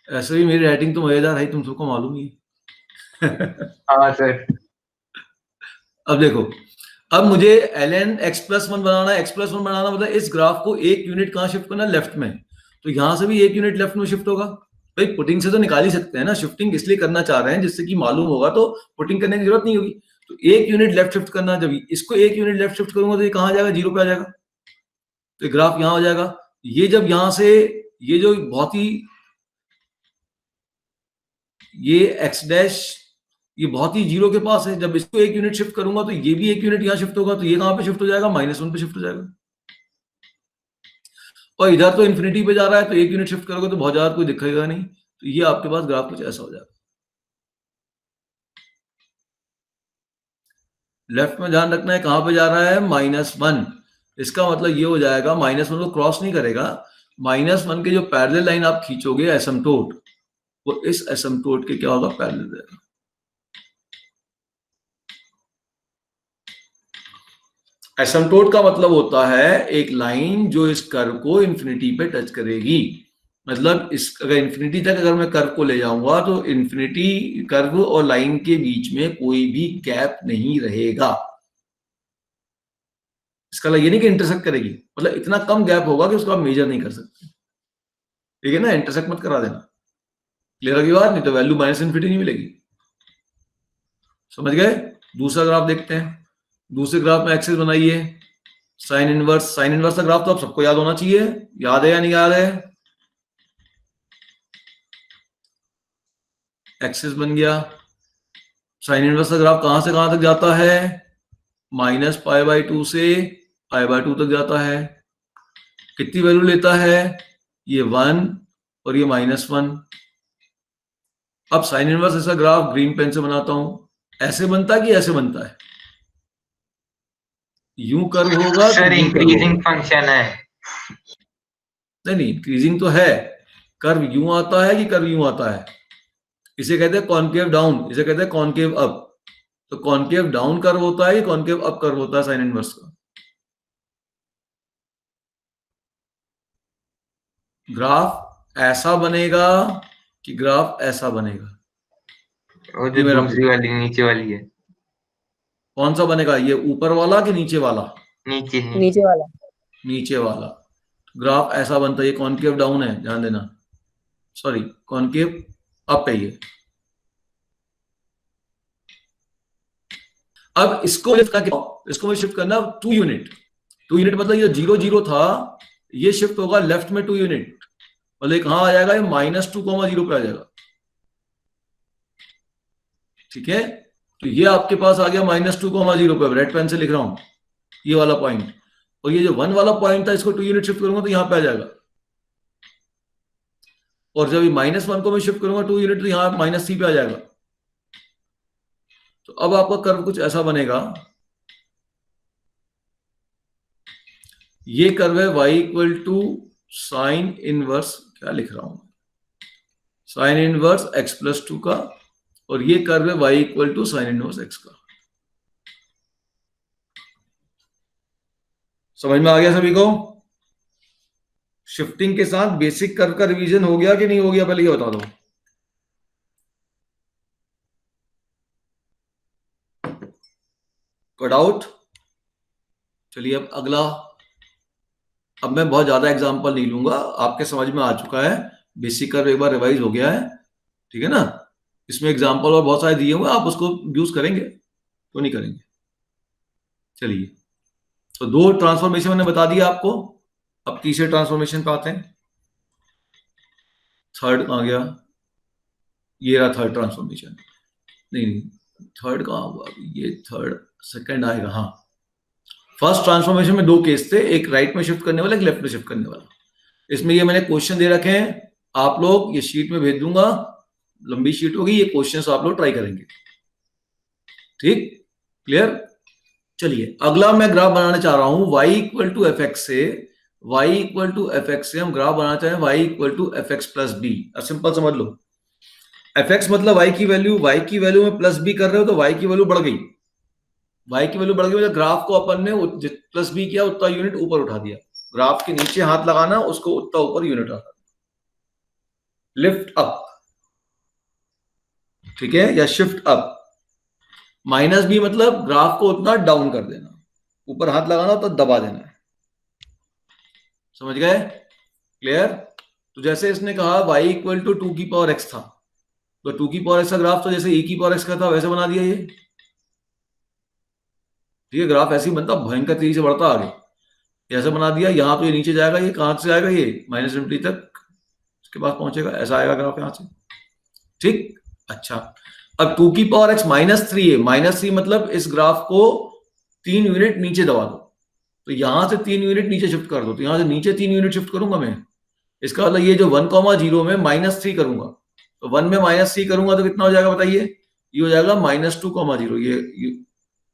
ऐसे भी मेरी राइटिंग तो मजेदार है, तुम सबको मालूम ही है। हाँ सर। अब देखो, अब मुझे l N x plus one बनाना है। एक्स प्लस वन बनाना मतलब इस ग्राफ को एक यूनिट कहाँ शिफ्ट करना है, लेफ्ट में। तो यहां से भी एक यूनिट लेफ्ट में शिफ्ट होगा। भाई पुटिंग से तो निकाल ही सकते हैं ना, शिफ्टिंग इसलिए करना चाह रहे हैं जिससे कि मालूम होगा तो पुटिंग करने की जरूरत नहीं होगी। तो एक यूनिट लेफ्ट शिफ्ट करना, जब इसको एक यूनिट लेफ्ट शिफ्ट करूंगा तो ये कहाँ जाएगा, जीरो पे आ जाएगा। तो ये ग्राफ यहां हो जाएगा। ये जब यहां से, ये जो बहुत ही, ये एक्स डैश ये बहुत ही जीरो के पास है, जब इसको एक यूनिट शिफ्ट करूंगा तो ये भी एक यूनिट यहाँ शिफ्ट होगा, तो ये कहां पे शिफ्ट हो जाएगा, -1 पे शिफ्ट हो जाएगा। और इधर तो इन्फिनिटी पे जा रहा है, तो एक यूनिट शिफ्ट करोगे तो बहुत ज्यादा कोई दिखेगा नहीं। तो ये आपके पास ग्राफ कुछ ऐसा हो जाएगा। लेफ्ट में ध्यान रखना है कहां पे जा रहा है, -1। इसका मतलब ये हो जाएगा, -1 को क्रॉस नहीं करेगा। -1 के जो पैरेलल लाइन आप खींचोगे एसिम्प्टोट, वो इस एसिम्प्टोट के क्या होगा, पैरेलल रहेगा। एसिम्प्टोट का मतलब होता है एक लाइन जो इस कर्व को इन्फिनिटी पे टच करेगी। मतलब इस, अगर इन्फिनिटी तक अगर मैं कर्व को ले जाऊंगा तो इन्फिनिटी कर्व और लाइन के बीच में कोई भी गैप नहीं रहेगा। इसका मतलब ये नहीं कि इंटरसेक्ट करेगी, मतलब इतना कम गैप होगा कि उसको आप मेजर नहीं कर सकते। ठीक है ना, इंटरसेक्ट मत करा देना। क्लियर होगी बात, नहीं तो वैल्यू -इन्फिनिटी नहीं मिलेगी। समझ गए। दूसरा ग्राफ देखते हैं। दूसरे ग्राफ में एक्सिस बनाइए, साइन इनवर्स। साइन इनवर्स का ग्राफ तो आप सबको याद होना चाहिए, याद है या नहीं याद है। एक्सिस बन गया। साइन इनवर्स का ग्राफ कहां से कहां तक जाता है, -π/2 से π/2 तक जाता है। कितनी वैल्यू लेता है, ये 1 और ये -1। अब साइन इनवर्स ऐसा ग्राफ ग्रीन पेन से बनाता हूं। ऐसे बनता है कि ऐसे बनता है, यूं कर्व होगा कि सर यूं कर्व इंक्रीजिंग होगा। फंक्शन है। नहीं नहीं, इंक्रीजिंग तो है। कर्व यूं आता है कि कर्व यूं आता है, इसे कहते हैं कॉनकेव डाउन, इसे कहते हैं कॉनकेव अप। तो कॉनकेव डाउन कर्व होता है कि कॉनकेव अप कर्व होता है साइन इनवर्स का। ग्राफ ऐसा बनेगा कि ग्राफ ऐसा बनेगा। और ये जो मेरा दूसरी वाली नीचे वाली है, कौन सा बनेगा, ये ऊपर वाला कि नीचे वाला, नीचे नीचे नीचे। वाला। नीचे वाला। ग्राफ ऐसा बनता है, ये कॉनकेव डाउन है, ध्यान देना, सॉरी कॉनकेव अप है ये। अब इसको लिफ्ट करके, इसको शिफ्ट करना 2 यूनिट। 2 यूनिट मतलब ये 0 0 था, ये शिफ्ट होगा लेफ्ट में 2 यूनिट, मतलब ये कहां आ जाएगा, ये -2,0 पे आ जाएगा। ठीक है, तो ये आपके पास आ गया -2,0 पे, रेड पेन से लिख रहा हूं ये वाला पॉइंट। और ये जो 1 वाला पॉइंट था, इसको 2 यूनिट शिफ्ट करूंगा तो यहां पे आ जाएगा। और जब ये -1 को मैं शिफ्ट करूंगा 2 यूनिट, तो यहां -3 पे आ जाएगा। तो अब आपका कर्व कुछ ऐसा बनेगा। ये कर्व है y equal to sine inverse, क्या लिख रहा हूं, साइन इनवर्स x+2 का, और ये कर्व है y equal to sine inverse x का। समझ में आ गया सभी को। शिफ्टिंग के साथ बेसिक कर्व का रिवीजन हो गया कि नहीं हो गया, पहले ये बता दो। कोई डाउट? चलिए अब अगला, अब मैं बहुत ज्यादा एग्जांपल नहीं लूंगा, आपके समझ में आ चुका है, बेसिक कर्व एक बार रिवाइज हो गया है, ठीक है ना। इसमें एग्जांपल और बहुत सारे दिए हुए, आप उसको यूज करेंगे तो नहीं करेंगे। चलिए, तो दो ट्रांसफॉर्मेशन मैंने बता दिया आपको, अब तीसरे ट्रांसफॉर्मेशन पे आते हैं। थर्ड आ गया, ये रहा थर्ड ट्रांसफॉर्मेशन। नहीं, थर्ड कहाँ हुआ, ये थर्ड, सेकंड आएगा। हाँ, फर्स्ट ट्रांसफॉर्मेशन में दो केस थे, एक राइट में शिफ्ट करने वाला, एक लेफ्ट में शिफ्ट करने वाला। इसमें ये मैंने क्वेश्चन दे रखे हैं, आप लोग ये शीट में भेज दूंगा, लंबी शीट होगी, ये क्वेश्चंस आप लोग ट्राई करेंगे, ठीक, क्लियर। चलिए अगला मैं ग्राफ बनाना चाह रहा हूं, y equal to F x से, y equal to F x से हम ग्राफ बनाना चाहें y equal to F X plus B. अब सिंपल समझ लो, एफ एक्स मतलब y की वैल्यू में प्लस बी कर रहे हो तो y की वैल्यू बढ़ गई, y की वैल्यू बढ़ गई मतलब ग्राफ को अपन ने प्लस बी किया, उतना यूनिट ऊपर उठा दिया। ग्राफ के नीचे हाथ लगाना, उसको उतना ऊपर यूनिट आता, लिफ्ट अप, ठीक है, या शिफ्ट अप। माइनस बी मतलब ग्राफ को उतना डाउन कर देना, ऊपर हाथ लगाना तो दबा देना है, समझ गए, क्लियर। तो जैसे इसने कहा y इक्वल टू 2 की पावर x था, तो 2 की पावर x का ग्राफ तो जैसे e की पावर x का था वैसे बना दिया ये, ठीक है। ग्राफ ऐसे ही बनता, भयंकर तेजी से बढ़ता आगे, ऐसा बना दिया। यहाँ तो ये नीचे जाएगा, ये कहां से आएगा, ये माइनस इन्फिनिटी तक इसके पास पहुंचेगा, ऐसा आएगा ग्राफ यहां से, ठीक। अच्छा, अब 2 की पावर x -3 है, -3 मतलब इस ग्राफ को 3 यूनिट नीचे दबा दो, तो यहां से 3 यूनिट नीचे शिफ्ट कर दो, तो यहां से नीचे 3 यूनिट शिफ्ट करूंगा मैं। इसका मतलब ये जो 1,0 में -3 करूंगा, तो 1 में -3 करूंगा तो कितना हो जाएगा बताइए, ये हो जाएगा -2,0।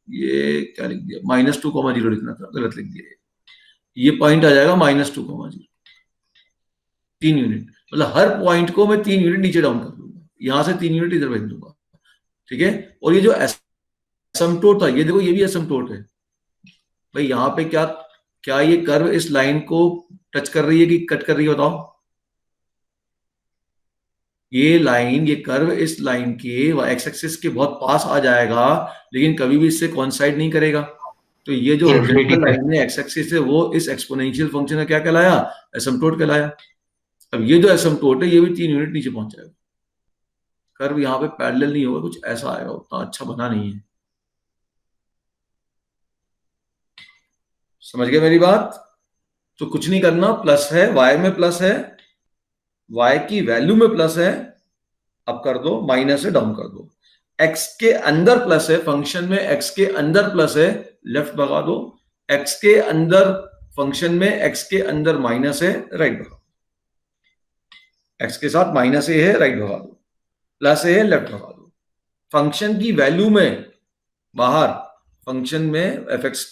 ये क्या लिख दिया, -2,0 लिखना था, गलत लिख दिया। ये पॉइंट आ जाएगा -2,0, 3 यूनिट, मतलब हर पॉइंट को मैं 3 यूनिट नीचे डाउन कर दूंगा, यहां से 3 यूनिट इधर भेज दूंगा, ठीक है। और ये जो एसिम्पटोट था, ये देखो ये भी एसिम्पटोट है भाई, यहाँ पे क्या क्या ये कर्व इस लाइन को टच कर रही है कि कट कर रही है, बताओ। ये लाइन, ये कर्व इस लाइन के एक्स एक्सिस के बहुत पास आ जाएगा, लेकिन कभी भी इससे कॉइंसाइड नहीं करेगा। तो ये जो इन्फिनिटी हॉरिजॉन्टल पे। लाइन है एक्स एक्सिस से, वो इस एक्सपोनेंशियल फंक्शन का क्या कहलाया, एसिम्पटोट कहलाया। अब ये जो एसिम्पटोट है, ये भी 3 यूनिट नीचे पहुंच जाएगा, कर्व यहाँ पे पैरेलल नहीं होगा, कुछ ऐसा आएगा, उतना अच्छा बना नहीं है, समझ गए मेरी बात। तो कुछ नहीं करना, प्लस है, y में प्लस है, y की वैल्यू में प्लस है, अब कर दो, माइनस से डाउन कर दो। x के अंदर प्लस है, फंक्शन में x के अंदर प्लस है, लेफ्ट भगा दो। x के अंदर, फंक्शन में x के अंदर माइनस है, राइट भगा दो। x के साथ माइनस ए है, राइट भगा दो, प्लस ए है, लेफ्ट भगा दो। फंक्शन की वैल्यू में बाहर, फंक्शन में एफ एक्स,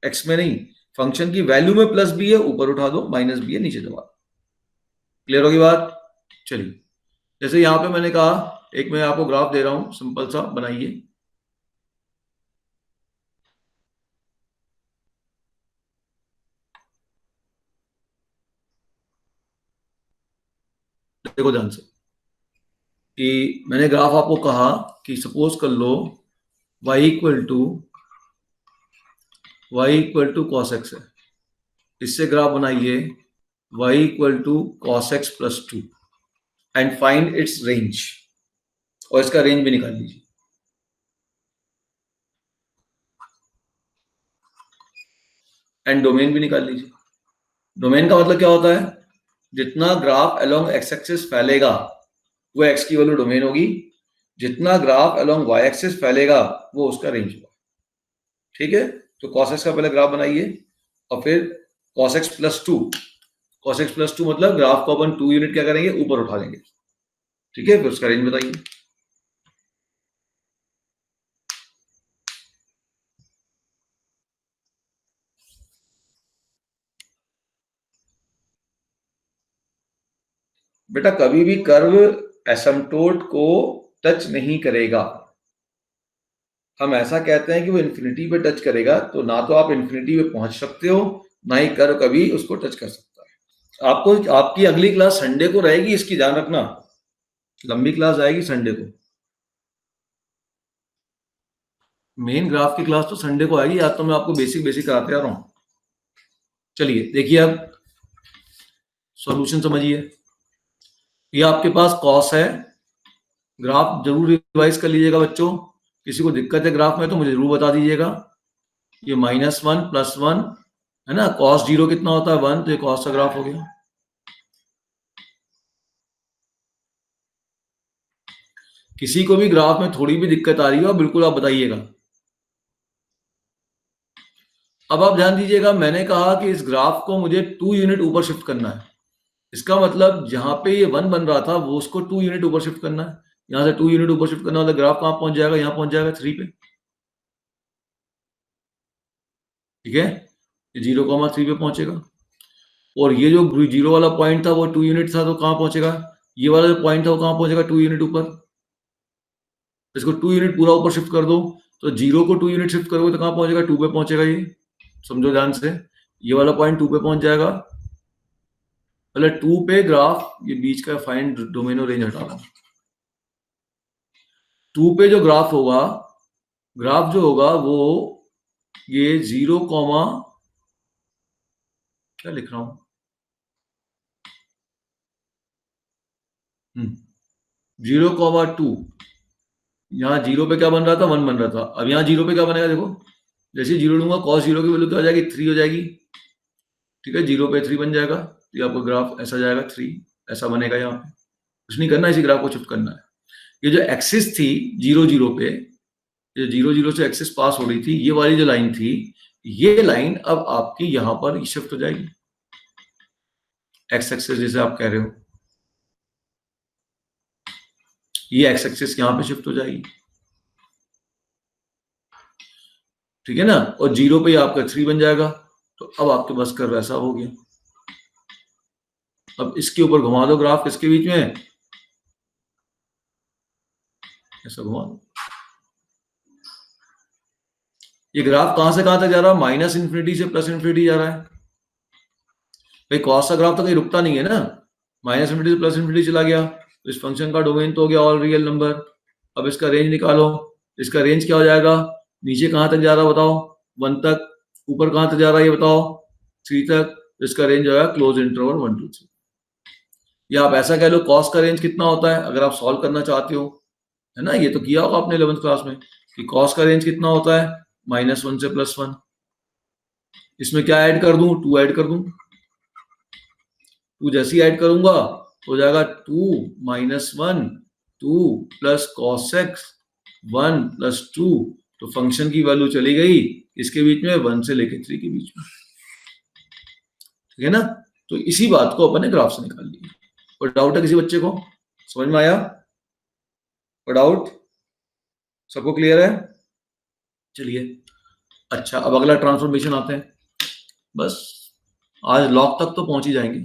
एक्स में नहीं, फंक्शन की वैल्यू में प्लस बी है, ऊपर उठा दो, माइनस बी है, नीचे दबा दो। क्लियर होगी बात। चलिए, जैसे यहां पे मैंने कहा, एक मैं आपको ग्राफ दे रहा हूं, सिंपल सा बनाइए। देखो ध्यान से, कि मैंने ग्राफ आपको कहा कि सपोज कर लो y equal to cos x है, इससे ग्राफ बनाइए y equal to cos x plus 2 and find its range, और इसका रेंज भी निकाल लीजिए। एंड डोमेन भी निकाल लीजिए। डोमेन का मतलब क्या होता है, जितना ग्राफ अलोंग एक्स एक्सिस फैलेगा वो एक्स की वैल्यू डोमेन होगी, जितना ग्राफ अलोंग वाई एक्सिस फैलेगा वो उसका रेंज होगा, ठीक है। तो cos x का पहले ग्राफ बनाइए, और फिर cos x plus 2, cos x plus 2 मतलब ग्राफ को अपन 2 यूनिट क्या करेंगे, ऊपर उठा देंगे, ठीक है। फिर उसका रेंज बताइए। बेटा कभी भी कर्व एसिम्पटोट को टच नहीं करेगा, हम ऐसा कहते हैं कि वो इन्फिनिटी पे टच करेगा, तो ना तो आप इन्फिनिटी पे पहुंच सकते हो, ना ही कर्व कभी उसको टच कर सकता है, आपको आपकी अगली क्लास संडे को रहेगी, इसकी ध्यान रखना, लंबी क्लास आएगी संडे को। मेन ग्राफ की क्लास तो संडे को आएगी, आज तो मैं आपको बेसिक बेसिक कराते आ रहा हूं। चलिए देखिए अब सॉल्यूशन समझिए। ये आपके पास कॉस है, ग्राफ जरूर रिवाइज कर लीजिएगा बच्चों, किसी को दिक्कत है ग्राफ में तो मुझे जरूर बता दीजिएगा। ये -1 +1 है ना, कॉस 0 कितना होता है 1, तो ये कॉस का ग्राफ हो गया। किसी को भी ग्राफ में थोड़ी भी दिक्कत आ रही हो बिल्कुल आप बताइएगा। अब आप ध्यान दीजिएगा, मैंने कहा कि इस ग्राफ को मुझे 2 यूनिट ऊपर शिफ्ट करना है। इसका मतलब जहां पे ये 1 बन रहा था वो उसको 2 यूनिट ऊपर शिफ्ट करना है। यहां से 2 यूनिट ऊपर शिफ्ट करना मतलब ग्राफ कहां पहुंच जाएगा, यहां पहुंच जाएगा 3 पे। ठीक है, 0,3 पे पहुंचेगा। और ये जो 0 वाला पॉइंट था वो 2 यूनिट था, तो कहां पहुंचेगा, ये वाला जो पॉइंट था वो कहां पहुंचेगा 2 यूनिट ऊपर। इसको 2 यूनिट पूरा ऊपर शिफ्ट कर दो, तो 0 को 2 यूनिट शिफ्ट करोगे तो कहां पहुंचेगा 2 पे पहुंचेगा। ये समझो ध्यान से, ये वाला पॉइंट 2 पे पहुंच जाएगा। पहले 2 पे ग्राफ, ये बीच का फाइंड डोमेन और रेंज हटा रहा हूं। 2 पे जो ग्राफ होगा, ग्राफ जो होगा वो ये 0, क्या लिख रहा हूं 0,2, यहाँ 0 पे क्या बन रहा था 1 बन रहा था। अब यहाँ 0 पे क्या बनेगा देखो, जैसे 0 लूंगा cos 0 की वैल्यू क्या हो जाएगी 3 हो जाएगी। ठीक है, 0 पे 3 बन जाएगा, तो ये आपका ग्राफ ऐसा जाएगा 3, ऐसा बनेगा। यहाँ पे कुछ नहीं करना, इसी ग्राफ को शिफ्ट करना है। ये जो एक्सिस थी 0, 0 पे, ये 0, 0 से एक्सिस पास हो रही थी, ये वाली जो लाइन थी, ये लाइन अब आपकी यहाँ पर शिफ्ट हो जाएगी, एक्स एक्सिस जैसे आप कह रहे हो, ये एक्स एक्सिस यहाँ पे शिफ्ट हो जाएगी। ठीक है ना, और 0 पे आपका 3 बन जाएगा, तो अब आपके पास कर्व ऐसा हो गया। अब इसके ऊपर घुमा दो ग्राफ, किसके बीच में, ऐसा घुमा दो। ये ग्राफ कहां से कहां तक जा रहा है, -∞ से +∞ जा रहा है। भाई कॉस का ग्राफ तो कहीं रुकता नहीं है ना, -∞ से +∞ चला गया, तो इस फंक्शन का डोमेन तो हो गया ऑल रियल नंबर। अब इसका रेंज निकालो, इसका रेंज क्या हो जाएगा, नीचे कहां तक जा रहा है बताओ 1 तक, ऊपर कहां तक जा रहा है ये बताओ 3 तक, इसका रेंज जो है क्लोज इंटरवल 1 to 3। या आप ऐसा कह लो कॉस का रेंज कितना होता है अगर आप सॉल्व करना चाहते हो, है ना, ये तो किया होगा आपने 11th क्लास में कि कॉस का रेंज कितना होता है -1 से +1। इसमें क्या ऐड कर दूं, 2 ऐड कर दूं, 2 जैसे ही ऐड करूंगा तो हो जाएगा 2 - 1 2 + cos x 1 + 2, तो फंक्शन की वैल्यू चली गई इसके बीच में 1 से लेके 3 के बीच में। ठीक है ना, तो इसी बात को अपने ग्राफ से निकाल लिया। कोई डाउट है किसी बच्चे को, समझ में आया, कोई डाउट, सबको क्लियर है। चलिए अच्छा, अब अगला ट्रांसफॉर्मेशन आते हैं, बस आज लॉग तक तो पहुंच ही जाएंगे।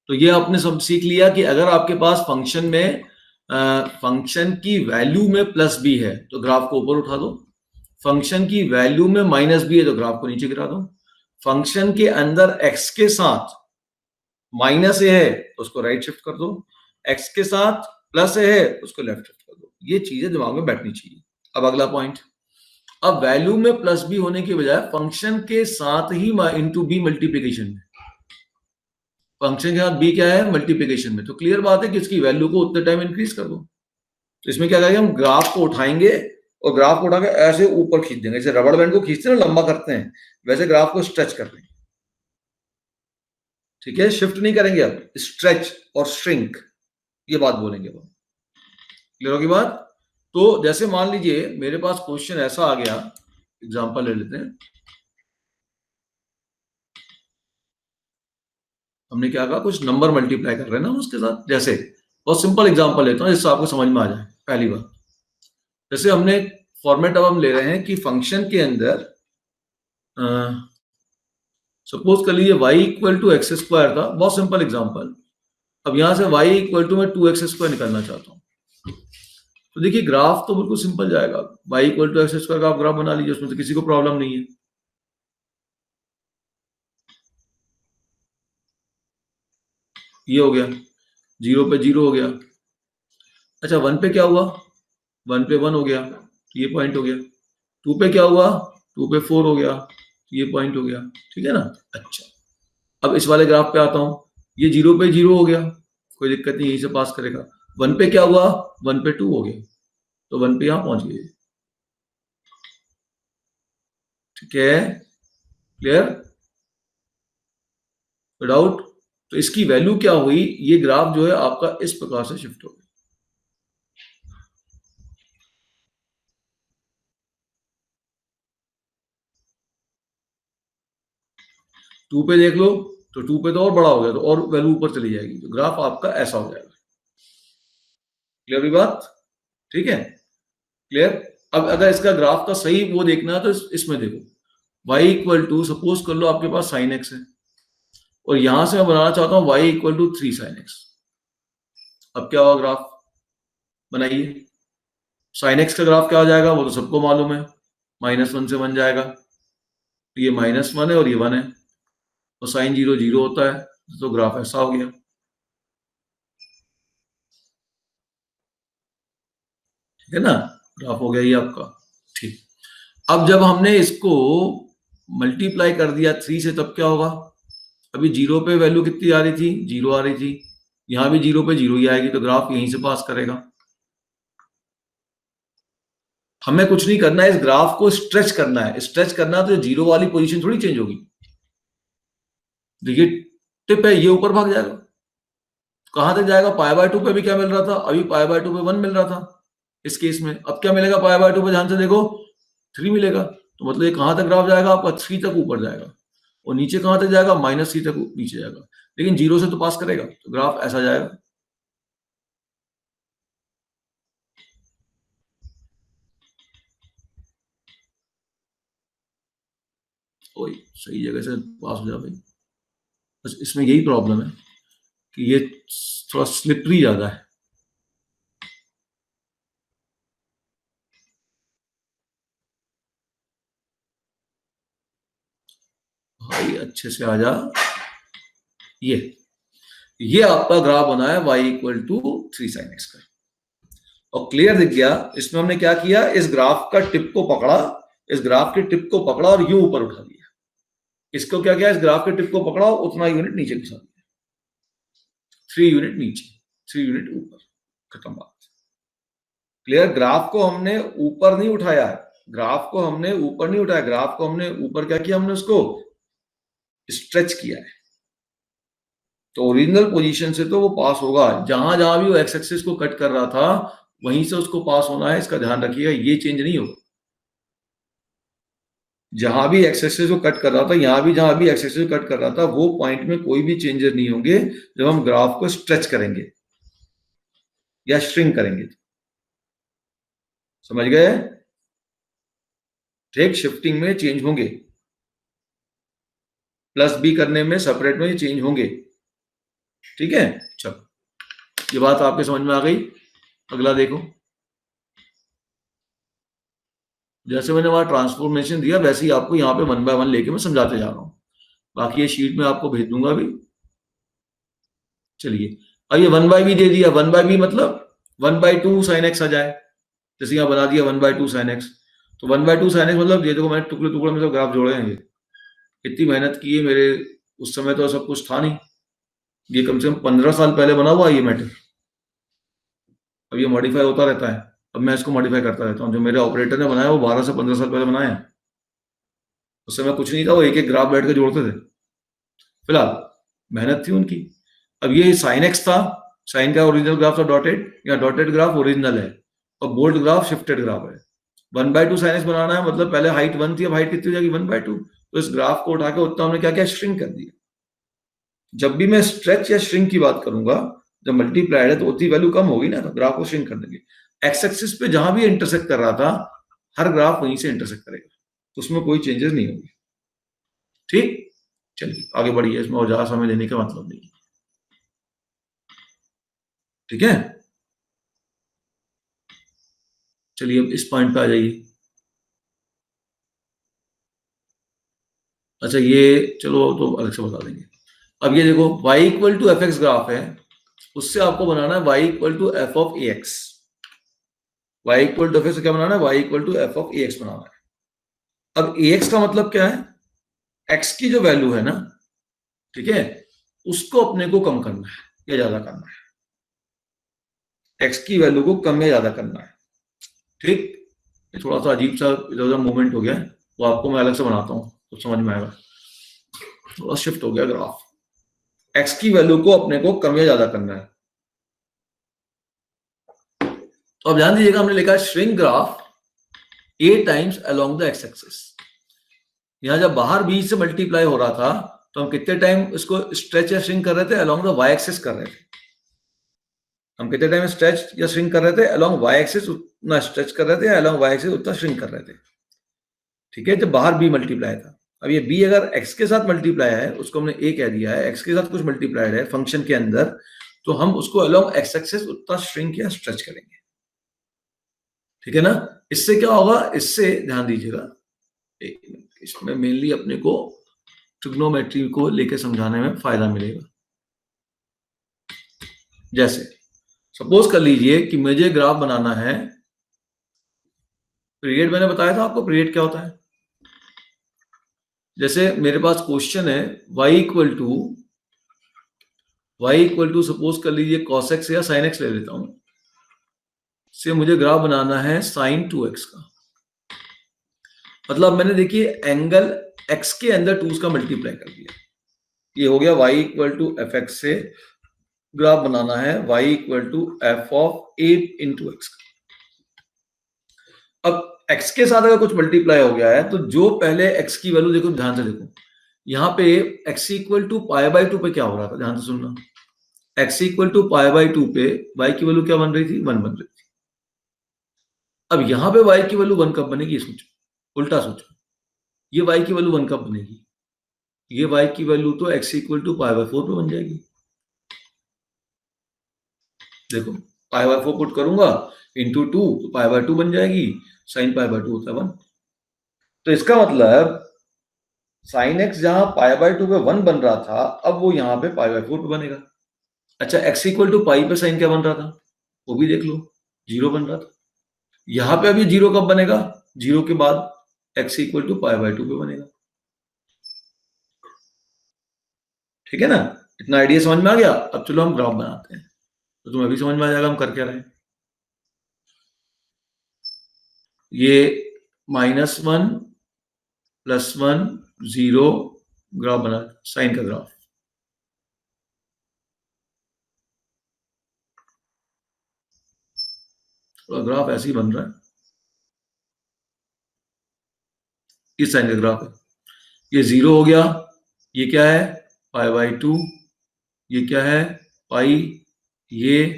तो ये आपने सब सीख लिया कि अगर आपके पास फंक्शन में फंक्शन की वैल्यू में +b है तो ग्राफ को ऊपर उठा दो, फंक्शन की वैल्यू में -b है तो ग्राफ को नीचे गिरा दो, फंक्शन के अंदर x के साथ -a है तो उसको राइट शिफ्ट कर दो, x के साथ +a है उसको लेफ्ट शिफ्ट कर दो। ये चीजें दिमाग में बैठनी चाहिए। अब अगला पॉइंट, अब वैल्यू में +b होने की बजाय फंक्शन के साथ ही इंटू b मल्टीप्लीकेशन में, फंक्शन के साथ b क्या है मल्टीप्लिकेशन में, तो क्लियर बात है कि इसकी वैल्यू को उतने टाइम इंक्रीज कर दो। तो इसमें क्या करेंगे, हम ग्राफ को उठाएंगे और ग्राफ को उठा के ऐसे ऊपर खींच देंगे, जैसे रबड़ बैंड को खींचते हैं ना लंबा करते हैं, वैसे ग्राफ को स्ट्रेच कर देंगे। ठीक है, शिफ्ट नहीं करेंगे, अब स्ट्रेच और श्रिंक ये बात बोलेंगे। अब क्लियर होगी बात। तो जैसे मान लीजिए मेरे पास क्वेश्चन ऐसा आ गया, एग्जांपल ले लेते हैं, हमने क्या कहा कुछ नंबर मल्टीप्लाई कर रहे हैं ना उसके साथ, जैसे बहुत सिंपल एग्जांपल लेता हूं जिससे आपको समझ में आ जाए। पहली बात, जैसे हमने फॉर्मेट अब हम ले रहे हैं कि फंक्शन के अंदर सपोज कर लीजिए y = x² था, बहुत सिंपल एग्जांपल। अब यहां से y = मैं 2x² निकालना चाहता हूं, तो देखिए ग्राफ तो बिल्कुल सिंपल जाएगा, y = x² का आप ग्राफ बना लीजिए, उसमें तो किसी को प्रॉब्लम नहीं है। ये हो गया, 0 पे 0 हो गया। अच्छा 1 पे क्या हुआ, 1 पे 1 हो गया, ये पॉइंट हो गया। 2 पे क्या हुआ, 2 पे 4 हो गया, ये पॉइंट हो गया, ठीक है ना। अच्छा अब इस वाले ग्राफ पे आता हूं, ये 0 पे 0 हो गया, कोई दिक्कत नहीं, यहीं से पास करेगा। 1 पे क्या हुआ, 1 पे 2 हो गया, तो 1 पे यहां पहुंच गए, ठीक है, क्लियर, डाउट। तो इसकी वैल्यू क्या हुई, ये ग्राफ जो है आपका इस प्रकार से शिफ्ट हो गया। 2 पे देख लो, तो 2 पे तो और बड़ा हो गया, तो और वैल्यू ऊपर चली जाएगी, तो ग्राफ आपका ऐसा हो जाएगा। क्लियर हुई बात, ठीक है, क्लियर। अब अगर इसका ग्राफ का सही वो देखना है तो इसमें देखो, y इक्वल टू, सपोज कर लो आपके पास साइन एक्स है, और यहां से मैं बनाना चाहता हूं y equal to 3 sine x. अब क्या होगा, ग्राफ बनाइए। साइन एक्स का ग्राफ क्या हो जाएगा, वो तो सबको मालूम है, -1 से 1 जाएगा, तो ये -1 है और ये 1 है, तो साइन 0 0 होता है, तो ग्राफ ऐसा हो गया, ठीक है ना, ग्राफ हो गया ये आपका, ठीक। अब जब हमने इसको मल्टीप्लाई कर दिया 3 से, तब क्या होगा, अभी 0 पे वैल्यू कितनी आ रही थी, 0 आ रही थी, यहां भी 0 पे 0 ही आएगी, तो ग्राफ यहीं से पास करेगा। हमें कुछ नहीं करना है, इस ग्राफ को स्ट्रेच करना है, स्ट्रेच करना तो 0 वाली पोजीशन थोड़ी चेंज होगी, देखिए टिप है, ये ऊपर भाग जाएगा, कहां तक जाएगा, π/2 पे भी क्या मिल रहा था, अभी π/2 पे 1 मिल रहा था इस केस में, अब क्या मिलेगा π/2 पे, ध्यान से देखो 3 मिलेगा, तो मतलब ये कहां तक ग्राफ जाएगा आपका, 3 तक ऊपर जाएगा, और नीचे कहां तक जाएगा, -3 तक नीचे जाएगा, लेकिन 0 से तो पास करेगा, तो ग्राफ ऐसा जाएगा। वही सही जगह से पास हो जाए भाई, बस इसमें यही प्रॉब्लम है कि ये थोड़ा स्लिपरी ज्यादा है। भाई अच्छे से आ जा, ये आपका ग्राफ बना है y equal to 3 sine x का, और क्लियर दिख गया। इसमें हमने क्या किया, इस ग्राफ का टिप को पकड़ा, इस ग्राफ के टिप को पकड़ा और यूं ऊपर उठा दिया, इसको क्या किया, इस ग्राफ के टिप को पकड़ा और उतना यूनिट नीचे घुसा दिया, 3 यूनिट नीचे, 3 यूनिट ऊपर, खत्म बात, क्लियर। ग्राफ को हमने ऊपर नहीं उठाया, ग्राफ को हमने ऊपर नहीं उठाया, ग्राफ को हमने ऊपर क्या किया, हमने उसको स्ट्रेच किया है, तो ओरिजिनल पोजीशन से तो वो पास होगा, जहां जहां भी वो एक्स एक्सिस को कट कर रहा था वहीं से उसको पास होना है, इसका ध्यान रखिएगा, ये चेंज नहीं होगा, जहां भी एक्स एक्सिस को कट कर रहा था, यहां भी जहां भी एक्स एक्सिस को कट कर रहा था, वो पॉइंट में कोई भी चेंजेस नहीं होंगे जब हम ग्राफ को स्ट्रेच करेंगे या श्रिंक करेंगे, समझ गए, ठीक, शिफ्टिंग में चेंज होंगे, प्लस बी करने में सेपरेट में चेंज होंगे, ठीक है। चलो ये बात आपके समझ में आ गई, अगला देखो, जैसे मैंने वहां ट्रांसफॉर्मेशन दिया वैसे ही आपको यहाँ पे 1 बाय 1 लेके मैं समझाते जा रहा हूँ, बाकी ये शीट में आपको भेज दूंगा अभी। चलिए अब ये 1 बाय बी दे दिया, 1 बाय बी मतलब 1/2 साइन एक्स आ जाए, जैसे यहाँ बना दिया 1/2 साइन एक्स, तो 1/2 साइन एक्स मतलब ये देखो मैंने टुकड़े टुकड़े में तो ग्राफ जोड़े हैं, ये इतनी मेहनत की है मेरे, उस समय तो सब कुछ था नहीं, ये कम से कम 15 साल पहले बना हुआ ये मैटर, अब ये मॉडिफाई होता रहता है, अब मैं इसको मॉडिफाई करता रहता हूँ, जो मेरे ऑपरेटर ने बनाया वो 12 से 15 साल पहले बनाया है, उस समय कुछ नहीं था, वो एक एक ग्राफ बैठ के जोड़ते थे, फिलहाल मेहनत थी उनकी। अब ये साइन एक्स था, साइन का ओरिजिनल ग्राफ था डॉटेड, या डॉटेड ग्राफ ओरिजिनल है और बोल्ड ग्राफ शिफ्टेड ग्राफ है। 1/2 साइन एक्स बनाना है मतलब पहले हाइट 1 थी, अब हाइट कितनी हो जाएगी 1/2, तो इस ग्राफ को उठा के उतना हमने क्या किया, श्रिंक कर दिया। जब भी मैं स्ट्रेच या श्रिंक की बात करूंगा, जब मल्टीप्लाइड है तो उतनी वैल्यू कम होगी ना, तो ग्राफ को श्रिंक कर देंगे। एक्स एक्सिस पे जहां भी इंटरसेक्ट कर रहा था, हर ग्राफ वहीं से इंटरसेक्ट करेगा, तो उसमें कोई चेंजेस नहीं होंगे, ठीक। चलिए आगे बढ़िए, इसमें और ज्यादा समय लेने का मतलब नहीं, ठीक है। चलिए अब इस पॉइंट पे आ जाइए। अच्छा ये चलो तो अलग से बता देंगे, अब ये देखो y equal to F x graph है, उससे आपको बनाना है y equal to f of a x. y equal to F x क्या बनाना है? y equal to f of a x बनाना है। अब ए एक्स का मतलब क्या है? x की जो वैल्यू है ना, ठीक है, उसको अपने को कम करना है या ज्यादा करना है, x की वैल्यू को कम या ज्यादा करना है। ठीक, ये थोड़ा सा अजीब सा इधर उधर मूवमेंट हो गया है, वो आपको मैं अलग से बनाता हूँ तो समझ में आएगा। थोड़ा शिफ्ट हो गया ग्राफ, x की वैल्यू को अपने को कम या ज्यादा करना है। तो अब ध्यान दीजिएगा, हमने लिखा है shrink graph a times along the x axis. यहां जब बाहर b से मल्टीप्लाई हो रहा था तो हम कितने टाइम इसको स्ट्रेच या श्रिंक कर रहे थे? अलोंग द y एक्सिस कर रहे थे। हम कितने टाइम स्ट्रेच या श्रिंक कर रहे थे? अलोंग y एक्सिस उतना स्ट्रेच कर रहे थे, अलोंग y एक्सिस उतना श्रिंक कर रहे थे। ठीक है, जब बाहर b मल्टीप्लाई था। अब ये b अगर x के साथ मल्टीप्लाई है, उसको हमने a कह दिया है, x के साथ कुछ मल्टीप्लाइड है फंक्शन के अंदर, तो हम उसको अलोंग x एक्सिस उतना श्रिंक या स्ट्रेच करेंगे। ठीक है ना? इससे क्या होगा? इससे ध्यान दीजिएगा, एक मिनट, इसमें मेनली अपने को ट्रिग्नोमेट्री को लेके समझाने में फायदा मिलेगा। जैसे सपोज कर लीजिए कि मुझे ग्राफ बनाना है, पीरियड मैंने बताया था आपको, पीरियड क्या होता है। जैसे मेरे पास क्वेश्चन है y इक्वल टू सपोज कर लीजिए cos x या sin x ले लेता हूं, से मुझे ग्राफ बनाना है sin 2x का। मतलब मैंने देखिए एंगल x के अंदर 2 का मल्टीप्लाई कर दिया, ये हो गया y equal to F x से ग्राफ बनाना है y equal to f of 8 into x का। अब x के साथ अगर कुछ मल्टीप्लाई हो गया है तो जो पहले x की वैल्यू, देखो ध्यान से देखो, यहाँ पे x equal to pi by 2 पे क्या हो रहा था, ध्यान से सुनना। x equal to pi by 2 पे y की वैल्यू क्या बन रही थी? 1 बन रही थी। अब यहाँ पे y की वैल्यू 1 कब बनेगी? सोचो, उल्टा सोचो, ये y की वैल्यू 1 कब बनेगी? ये y की वैल्यू तो x equal to pi by 4 पे बन जाएगी। देखो पाई बाई 4 पुट करूंगा इंटू 2 तो पाई बाई 2 बन जाएगी, साइन पाई बाई 2 होता है 1। तो इसका मतलब साइन एक्स जहां पाई बाई 2 पे 1 बन रहा था, अब वो यहाँ पे पाई बाई 4 पे बनेगा। अच्छा, x इक्वल टू पाई पे साइन क्या बन रहा था? वो भी देख लो, 0 बन रहा था। यहाँ पे अभी 0 कब बनेगा? 0 के बाद x equal to pi by 2 पे बनेगा। ठीक है ना? इतना आइडिया समझ में आ गया? अब चलो हम ग्राफ बनाते हैं, तो तुम्हें भी समझ में आ जाएगा हम कर क्या रहे हैं। ये -1 +1 0 ग्राफ बना, साइन का ग्राफ। तो ग्राफ ऐसे ही बन रहा है, इस साइन का ग्राफ है। ये 0 हो गया, ये क्या है? पाई बाई 2, ये क्या है? पाई, ये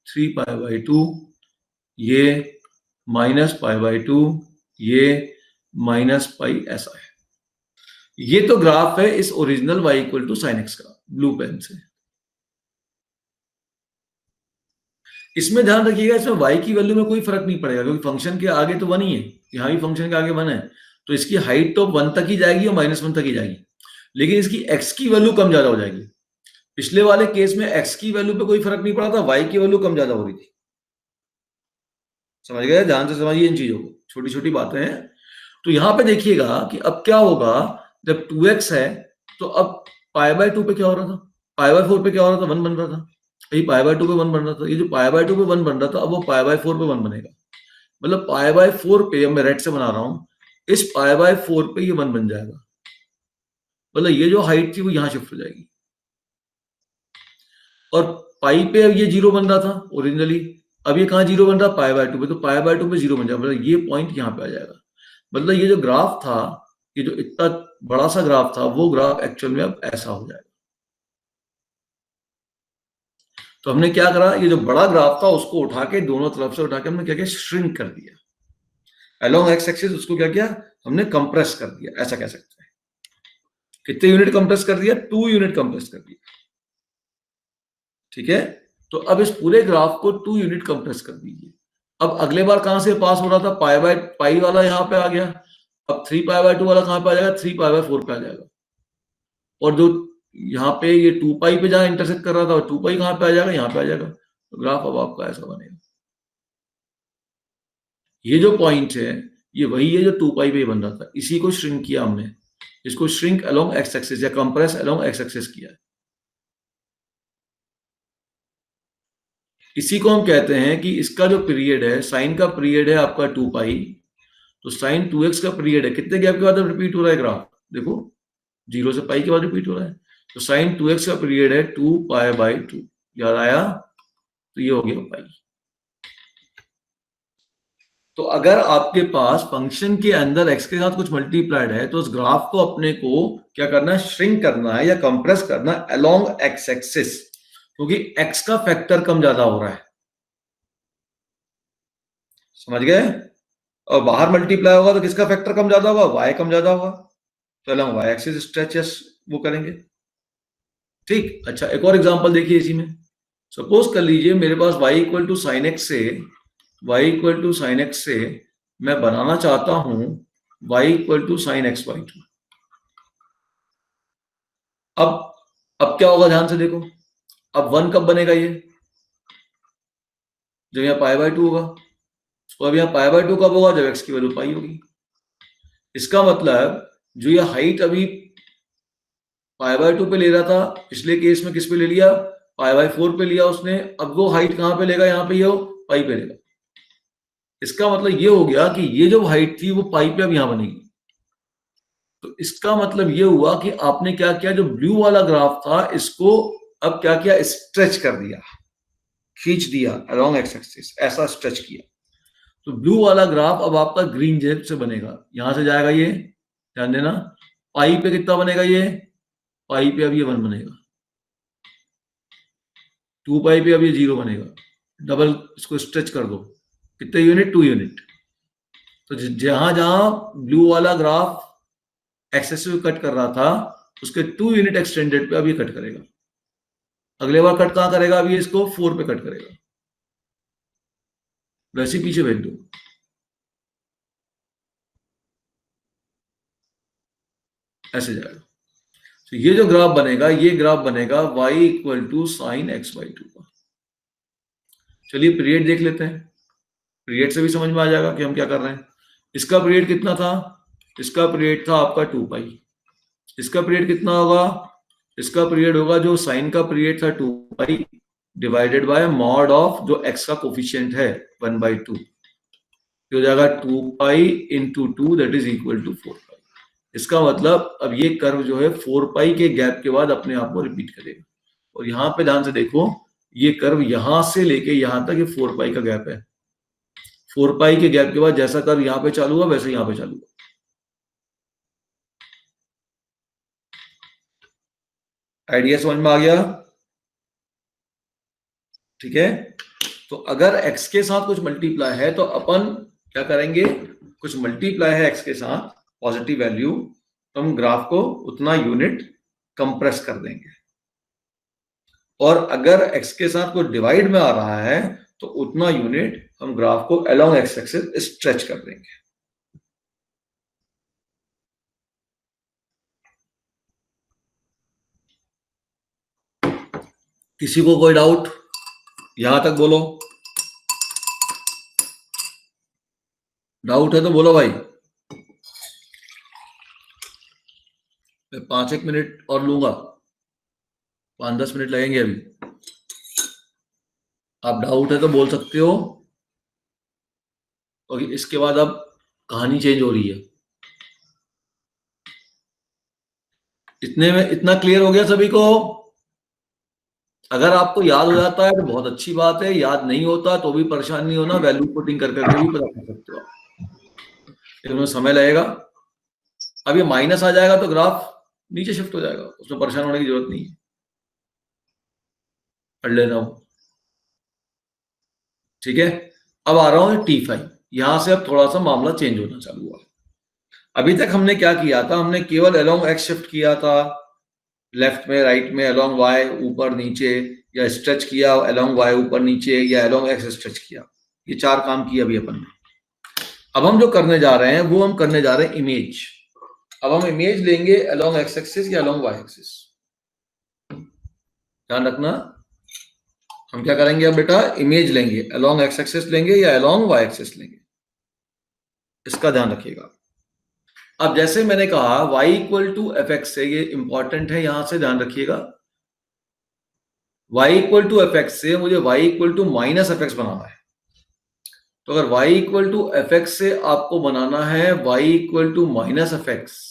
3 पाई बाई 2, ये माइनस पाई बाई 2, ये माइनस पाई, ऐसा है। ये तो ग्राफ है इस original y equal to sine x का, ब्लू पेन से। इसमें ध्यान रखिएगा, इसमें y की वैल्यू में कोई फर्क नहीं पड़ेगा, क्योंकि फंक्शन के आगे तो 1 ही है, यहाँ भी फंक्शन के आगे 1 है, तो इसकी हाइट तो 1 तक ही जाएगी और -1 तक ही जाएगी, लेकिन इसकी x की वैल्यू कम ज्यादा हो जाएगी। पिछले वाले केस में x की वैल्यू पे कोई फर्क नहीं पड़ा था, y की वैल्यू कम ज्यादा हो रही थी। समझ गए? ध्यान से समझिए इन चीजों को, छोटी छोटी बातें हैं। तो यहाँ पे देखिएगा कि अब क्या होगा, जब 2x है तो अब पाई बाई 2 पे क्या हो रहा था? पाई बाई 4 पे क्या हो रहा था? 1 बन रहा था। ये पाई बाई 2 पे 1 बन रहा था, ये जो पाई बाई 2 पे 1 बन रहा था, अब वो पाई बाई 4 पे 1 बनेगा। मतलब पाई बाई 4 पे, अब मैं रेड से बना रहा हूं, इस पाई बाई 4 पे ये 1 बन जाएगा। मतलब ये जो हाइट थी वो यहाँ शिफ्ट हो जाएगी, और पाई पे अब ये 0 बन रहा था ओरिजिनली, अब ये कहाँ 0 बन रहा? पाई बाई 2 पे, तो पाई बाई 2 पे 0 बन जाएगा। मतलब ये पॉइंट यहाँ पे आ जाएगा। मतलब ये जो ग्राफ था, ये जो इतना बड़ा सा ग्राफ था, वो ग्राफ एक्चुअल में अब ऐसा हो जाएगा। तो हमने क्या करा, ये जो बड़ा ग्राफ था उसको उठा के, दोनों तरफ से उठा के हमने क्या किया? श्रिंक कर दिया अलोंग एक्स एक्सिस। उसको क्या किया? हमने कंप्रेस कर दिया, ऐसा कह सकते हैं। कितने यूनिट कंप्रेस कर दिया? 2 यूनिट कंप्रेस कर दिया। ठीक है, तो अब इस पूरे ग्राफ को 2 यूनिट कंप्रेस कर दीजिए। अब अगले बार कहां से पास हो रहा था? पाई बाई पाई वाला यहाँ पे आ गया, अब 3 पाई बाई 2 वाला कहां पे आ जाएगा? 3 पाई बाई 4 पे आ जाएगा। और जो यहाँ पे ये 2 पाई पे जहाँ इंटरसेक्ट कर रहा था, 2 पाई कहाँ पे आ जाएगा, यहाँ पे आ जाएगा। तो ग्राफ अब आपका ऐसा बनेगा। ये जो पॉइंट है ये वही है जो 2 पाई पे बन रहा था, इसी को श्रिंक किया हमने, इसको श्रिंक अलोंग एक्स एक्सिस या कंप्रेस अलोंग एक्स एक्सिस किया है। इसी को हम कहते हैं कि इसका जो पीरियड है, साइन का पीरियड है आपका 2 पाई, तो साइन 2x का पीरियड है, कितने गैप के बाद रिपीट हो रहा है ग्राफ, देखो 0 से पाई के बाद रिपीट हो रहा है, तो साइन 2x का पीरियड है 2 पाई बाई 2, याद आया, तो ये हो गया पाई। तो अगर आपके पास फंक्शन के अंदर x के साथ कुछ मल्टीप्लाइड है तो उस ग्राफ को अपने को क्या करना है, श्रिंक करना है या कंप्रेस करना है अलोंग एक्स एक्सिस, क्योंकि x का फैक्टर कम ज्यादा हो रहा है, समझ गए। और बाहर मल्टीप्लाई होगा तो किसका फैक्टर कम ज्यादा होगा, y कम ज्यादा होगा, तो अलोंग y एक्सिस स्ट्रेचेस वो करेंगे। ठीक, अच्छा एक और एग्जांपल देखिए इसी में। सपोज कर लीजिए मेरे पास y equal to sine x से मैं बनाना चाहता हूं y equal to sine x by 2। अब क्या होगा, ध्यान से देखो, अब 1 कब बनेगा, ये जब यहाँ पाई बाई 2 होगा, तो अब यहाँ पाई बाई 2 कब होगा, जब x की वैल्यू पाई होगी। इसका मतलब जो ये हाइट अभी पाई बाई 2 पे ले रहा था, पिछले केस में किस पे ले लिया, पाई बाई 4 पे लिया उसने, अब वो हाइट कहां पे लेगा, यहाँ पे ये पाई पे लेगा। इसका मतलब ये हो गया कि ये जो हाइट थी वो पाई पे अब यहां बनेगी। तो इसका मतलब ये हुआ कि आपने क्या किया, जो ब्लू वाला ग्राफ था इसको अब क्या किया, स्ट्रेच कर दिया, खींच दिया अलोंग एक्स एक्सिस, ऐसा स्ट्रेच किया। तो ब्लू वाला ग्राफ अब आपका ग्रीन जेब से बनेगा, यहां से जाएगा ये, ध्यान देना, पाई पे कितना बनेगा, ये पाई पे अब ये 1 बनेगा, 2 पाई पे अब ये 0 बनेगा, डबल इसको स्ट्रेच कर दो, कितने यूनिट, 2 यूनिट। तो जहां जहां ब्लू वाला ग्राफ एक्सेस में कट कर रहा था उसके 2 यूनिट एक्सटेंडेड पे अब ये कट करेगा, अगले बार कट कहां करेगा, अब ये इसको 4 पे कट करेगा, वैसे पीछे भेज दो। ऐसे जाएगा। तो ये जो ग्राफ बनेगा, ये ग्राफ बनेगा y equal to sine x by 2 का। चलिए पीरियड देख लेते हैं, पीरियड से भी समझ में आ जाएगा कि हम क्या कर रहे हैं। इसका पीरियड कितना था, इसका पीरियड था आपका 2 पाई, इसका पीरियड कितना होगा, इसका पीरियड होगा जो साइन का पीरियड था 2 pi divided by mod of जो x का कोफिशिएंट है 1/2, हो जाएगा 2 pi into 2 that is equal to 4 pi. इसका मतलब अब ये कर्व जो है 4 पाई के गैप के बाद अपने आप को रिपीट करेगा। और यहाँ पे ध्यान से देखो, ये कर्व यहां से लेके यहां तक ये 4 पाई का गैप है, 4 पाई के गैप के बाद जैसा कर्व यहाँ पे चालू हुआ वैसे यहाँ पे चालू हुआ। आइडिया समझ में आ गया, ठीक है। तो अगर x के साथ कुछ मल्टीप्लाई है तो अपन क्या करेंगे, कुछ मल्टीप्लाई है x के साथ पॉजिटिव वैल्यू, तो हम ग्राफ को उतना यूनिट कंप्रेस कर देंगे, और अगर x के साथ कोई डिवाइड में आ रहा है तो उतना यूनिट हम ग्राफ को अलोंग एक्स एक्सिस स्ट्रेच कर देंगे। किसी को कोई डाउट, यहां तक बोलो, डाउट है तो बोलो भाई, मैं 5-1 मिनट और लूंगा, 5-10 मिनट लगेंगे अभी। आप डाउट है तो बोल सकते हो, और इसके बाद अब कहानी चेंज हो रही है। इतने में इतना क्लियर हो गया सभी को? अगर आपको याद हो जाता है तो बहुत अच्छी बात है, याद नहीं होता तो भी परेशान नहीं होना, वैल्यू पुटिंग कर करके भी पता कर सकते हो आप, लेकिन समय लगेगा। अब ये माइनस आ जाएगा तो ग्राफ नीचे शिफ्ट हो जाएगा, उसमें परेशान होने की जरूरत नहीं है, पढ़ लेना हूं, ठीक है। अब आ रहा हूं T5, यहां से अब थोड़ा सा मामला चेंज होना चालू हुआ। अभी तक हमने क्या किया था, हमने केवल अलोंग एक्स शिफ्ट किया था, लेफ्ट में राइट में अलोंग वाई ऊपर नीचे, या स्ट्रेच किया अलोंग वाई ऊपर नीचे, या अलोंग एक्स स्ट्रेच किया, ये 4 काम किए अभी अपन ने। अब हम जो करने जा रहे हैं वो हम करने जा रहे हैं इमेज। अब हम इमेज लेंगे अलोंग एक्स एक्सिस या अलोंग वाई एक्सिस, ध्यान रखना, हम क्या करेंगे अब बेटा, इमेज लेंगे, अलोंग एक्स एक्सिस लेंगे या अलोंग वाई एक्सिस लेंगे, इसका ध्यान रखिएगा। अब जैसे मैंने कहा y equal to F x से, ये इंपॉर्टेंट है, यहां से ध्यान रखिएगा, y equal to F x से मुझे y equal to minus f x बनाना है। तो अगर y equal to F x से आपको बनाना है y equal to minus f x,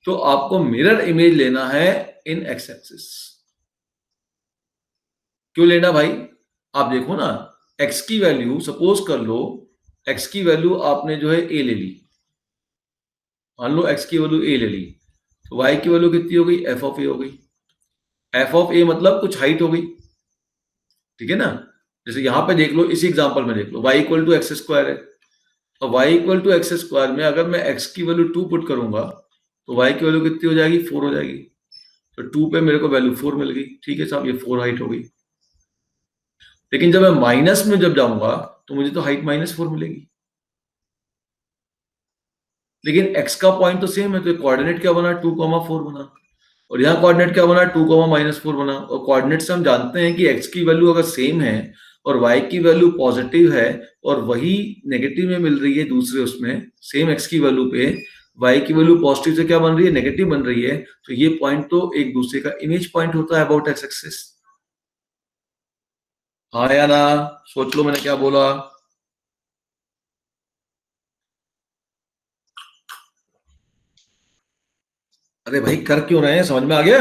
तो आपको मिरर इमेज लेना है इन एक्स एक्सिस। क्यों लेना भाई? आप देखो ना, x की वैल्यू सपोज कर लो, x की वैल्यू आपने जो है a ले ली, मान लो x की वैल्यू a ले ली, तो y की वैल्यू कितनी हो गई? f ऑफ a हो गई। f ऑफ a मतलब कुछ हाइट हो गई, ठीक है ना। जैसे यहां पे देख लो, इसी एग्जांपल में देख लो, y equal to x square है, और y equal to x square में अगर मैं x की वैल्यू 2 पुट करूंगा तो y की वैल्यू कितनी हो जाएगी? 4 हो जाएगी। तो 2 पे मेरे को वैल्यू 4 मिल गई, ठीक है साहब, ये 4 हाइट हो गई। लेकिन जब मैं माइनस में जब जाऊंगा तो मुझे तो हाइट -4 मिलेगी, लेकिन x का पॉइंट तो सेम है, तो कोऑर्डिनेट क्या बना? 2,4 बना, और यहाँ कोऑर्डिनेट क्या बना? 2,-4 बना। और कोऑर्डिनेट से हम जानते हैं कि x की वैल्यू अगर सेम है और y की वैल्यू पॉजिटिव है और वही नेगेटिव में मिल रही है दूसरे उसमें, सेम x की वैल्यू पे y की वैल्यू पॉजिटिव से क्या बन रही है? नेगेटिव बन रही है, तो ये पॉइंट तो एक दूसरे का इमेज पॉइंट होता है अबाउट एक्स एक्सिस। हाँ या ना? सोच लो मैंने क्या बोला। अरे भाई कर क्यों रहे हैं, समझ में आ गया?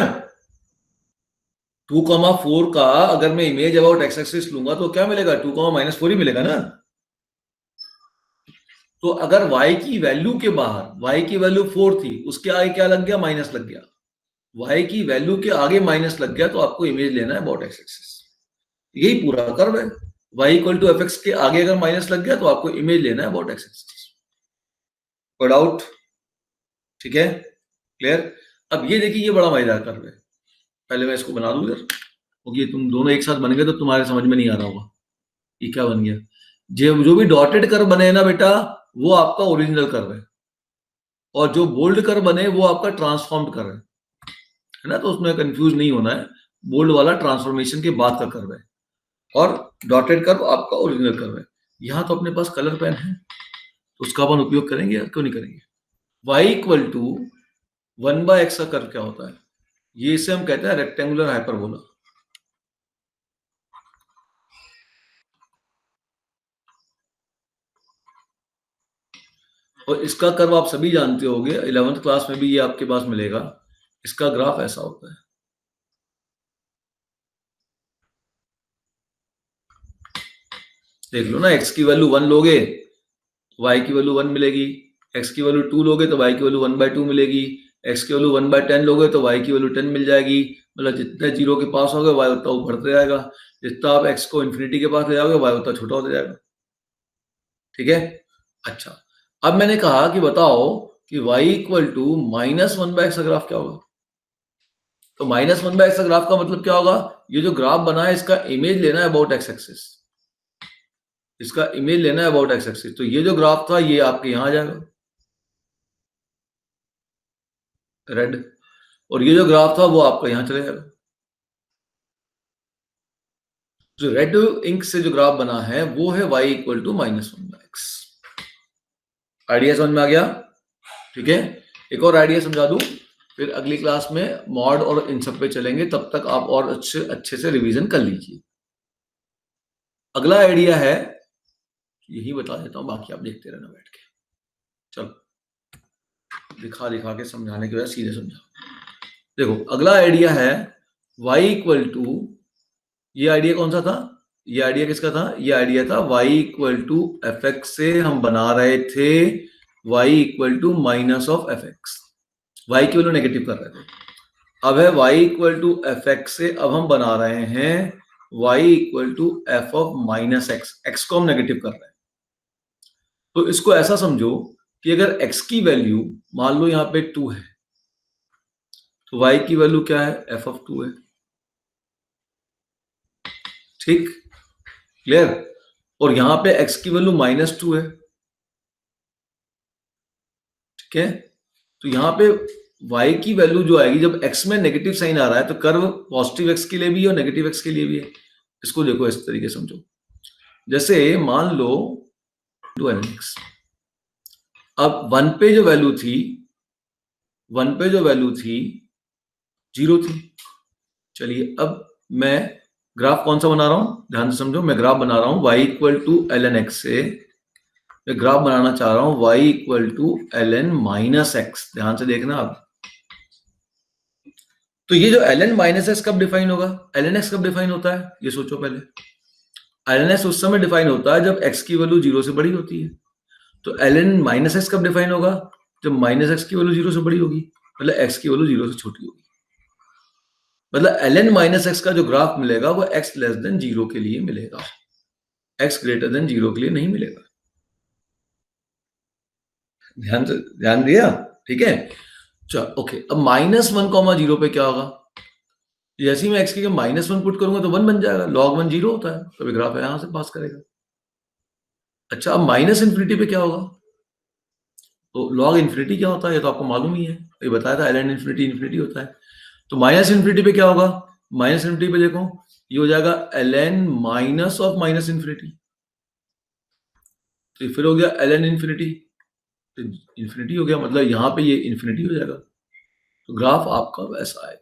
2,4 का अगर मैं इमेज अबाउट एक्स एक्सिस लूंगा तो क्या मिलेगा? 2,-4 ही मिलेगा ना। तो अगर y की वैल्यू के बाहर, y की वैल्यू 4 थी, उसके आगे क्या लग गया? माइनस लग गया। y की वैल्यू के आगे माइनस लग गया, तो आपको इमेज लेना है अबाउट एक्स एक्सिस। यही पूरा कर्व है। y equal to F x के आगे अगर माइनस लग गया तो आपको इमेज लेना है अबाउट एक्स एक्सिस। कोई डाउट? ठीक है, क्लियर। अब ये देखिए, ये बड़ा मजेदार कर्व है। पहले मैं इसको बना दूं इधर, क्योंकि तुम दोनों एक साथ बन गए तो तुम्हारे समझ में नहीं आ रहा होगा ये क्या बन गया। जो भी डॉटेड कर्व बने हैं ना बेटा, वो आपका ओरिजिनल कर्व है, और जो बोल्ड कर्व बने वो आपका ट्रांसफॉर्म्ड कर्व है ना। तो उसमें कंफ्यूज नहीं होना है, बोल्ड वाला ट्रांसफॉर्मेशन के बाद का कर्व है, और डॉटेड कर्व आपका ओरिजिनल कर्व है। यहाँ तो अपने पास कलर पेन है, तो उसका अपन उपयोग करेंगे या क्यों नहीं करेंगे। y इक्वल टू 1/x का कर्व क्या होता है? ये इसे हम कहते हैं रेक्टेंगुलर हाइपरबोला। और इसका कर्व आप सभी जानते होंगे, 11th क्लास में भी ये आपके पास मिलेगा। इसका ग्राफ ऐसा होता है, देख लो ना, x की वैल्यू 1 लोगे y की वैल्यू 1 मिलेगी, x की वैल्यू 2 लोगे तो y की वैल्यू 1/2 मिलेगी, x की वैल्यू 1/10 लोगे तो y की वैल्यू 10 मिल जाएगी। मतलब जितने जीरो के पास होगे y उतना बढ़ते जाएगा, जितना आप x को इन्फिनिटी के पास ले जाओगे y उतना छोटा होता जाएगा, ठीक है। अच्छा, अब मैंने कहा कि बताओ कि y इक्वल टू -1/x का ग्राफ क्या होगा। तो -1/x का ग्राफ का मतलब क्या होगा? ये जो ग्राफ बना है इसका इमेज लेना है अबाउट एक्स एक्सिस, इसका इमेज लेना है अबाउट एक्स एक्सिस। तो ये जो ग्राफ था ये आपके यहां आ जाएगा, रेड, और ये जो ग्राफ था वो आपका यहां चले जाएगा। जो रेड इंक से जो ग्राफ बना है वो है y equal to -1/x। Idea समझ में आ गया? ठीक है, एक और आइडिया समझा दूं, फिर अगली क्लास में मॉड और इन सब पे चलेंगे, तब तक आप और अच्छे से रिवीजन कर लीजिए। अगला आइडिया है, यही बता देता हूं, बाकी आप देखते रहना बैठ के। चलो दिखा दिखा के समझाने के बाद सीधे समझाओ। देखो अगला आइडिया है y इक्वल टू, ये आइडिया कौन सा था? ये आइडिया किसका था? ये आइडिया था y equal to F x से हम बना रहे थे y equal to minus of f x, y की वैल्यू नेगेटिव कर रहे थे। अब है y equal to F x से अब हम बना रहे हैं y equal to f of minus x, x को हम नेगेटिव कर रहे हैं। तो इसको ऐसा समझो कि अगर x की वैल्यू मान लो यहाँ पे 2 है, तो y की वैल्यू क्या है? f ऑफ 2 है, ठीक, क्लियर। और यहां पे x की वैल्यू -2 है, ठीक है। तो यहाँ पे y की वैल्यू जो आएगी जब x में नेगेटिव साइन आ रहा है तो कर्व पॉजिटिव x के लिए भी है और नेगेटिव x के लिए भी है। इसको देखो इस तरीके से समझो, जैसे मान लो 2lnx, अब 1 पे जो वैल्यू थी 0 थी। चलिए अब मैं ग्राफ कौन सा बना रहा हूं, ध्यान से समझो, मैं ग्राफ बना रहा हूं y equal to ln x से, मैं ग्राफ बनाना चाह रहा हूं y equal to ln minus x। ध्यान से देखना आप, तो ये जो ln माइनस x कब डिफाइन होगा, ln x कब डिफाइन होता है ये सोचो पहले। ln x उस समय डिफाइन होता है जब x की वैल्यू 0 से बड़ी होती है। तो ln माइनस x कब डिफाइन होगा, जब माइनस x की वैल्यू 0 से बड़ी होगी, मतलब x की वैल्यू 0 से छोटी होगी। मतलब ln माइनस x का जो ग्राफ मिलेगा वो x लेस देन 0 के लिए मिलेगा, x ग्रेटर देन 0 के लिए नहीं मिलेगा। ध्यान दिया, ठीक है। चलो ओके, अब -1, 0 पे क्या होगा, जैसे ही मैं x की -1 पुट करूंगा तो 1 बन जाएगा, log 1 0 होता है, तो ग्राफ यहां से पास करेगा। अच्छा, अब -∞ पे क्या होगा, तो log ∞ क्या होता है ये तो आपको मालूम ही है, ये बताया था ln ∞ होता है। तो -∞ पे क्या होगा, -∞ पे देखो ये हो जाएगा ln माइनस ऑफ -∞, तो फिर हो गया ln ∞, तो ∞ हो गया, मतलब यहाँ पे ये ∞ हो जाएगा, तो ग्राफ आपका वैसा आएगा।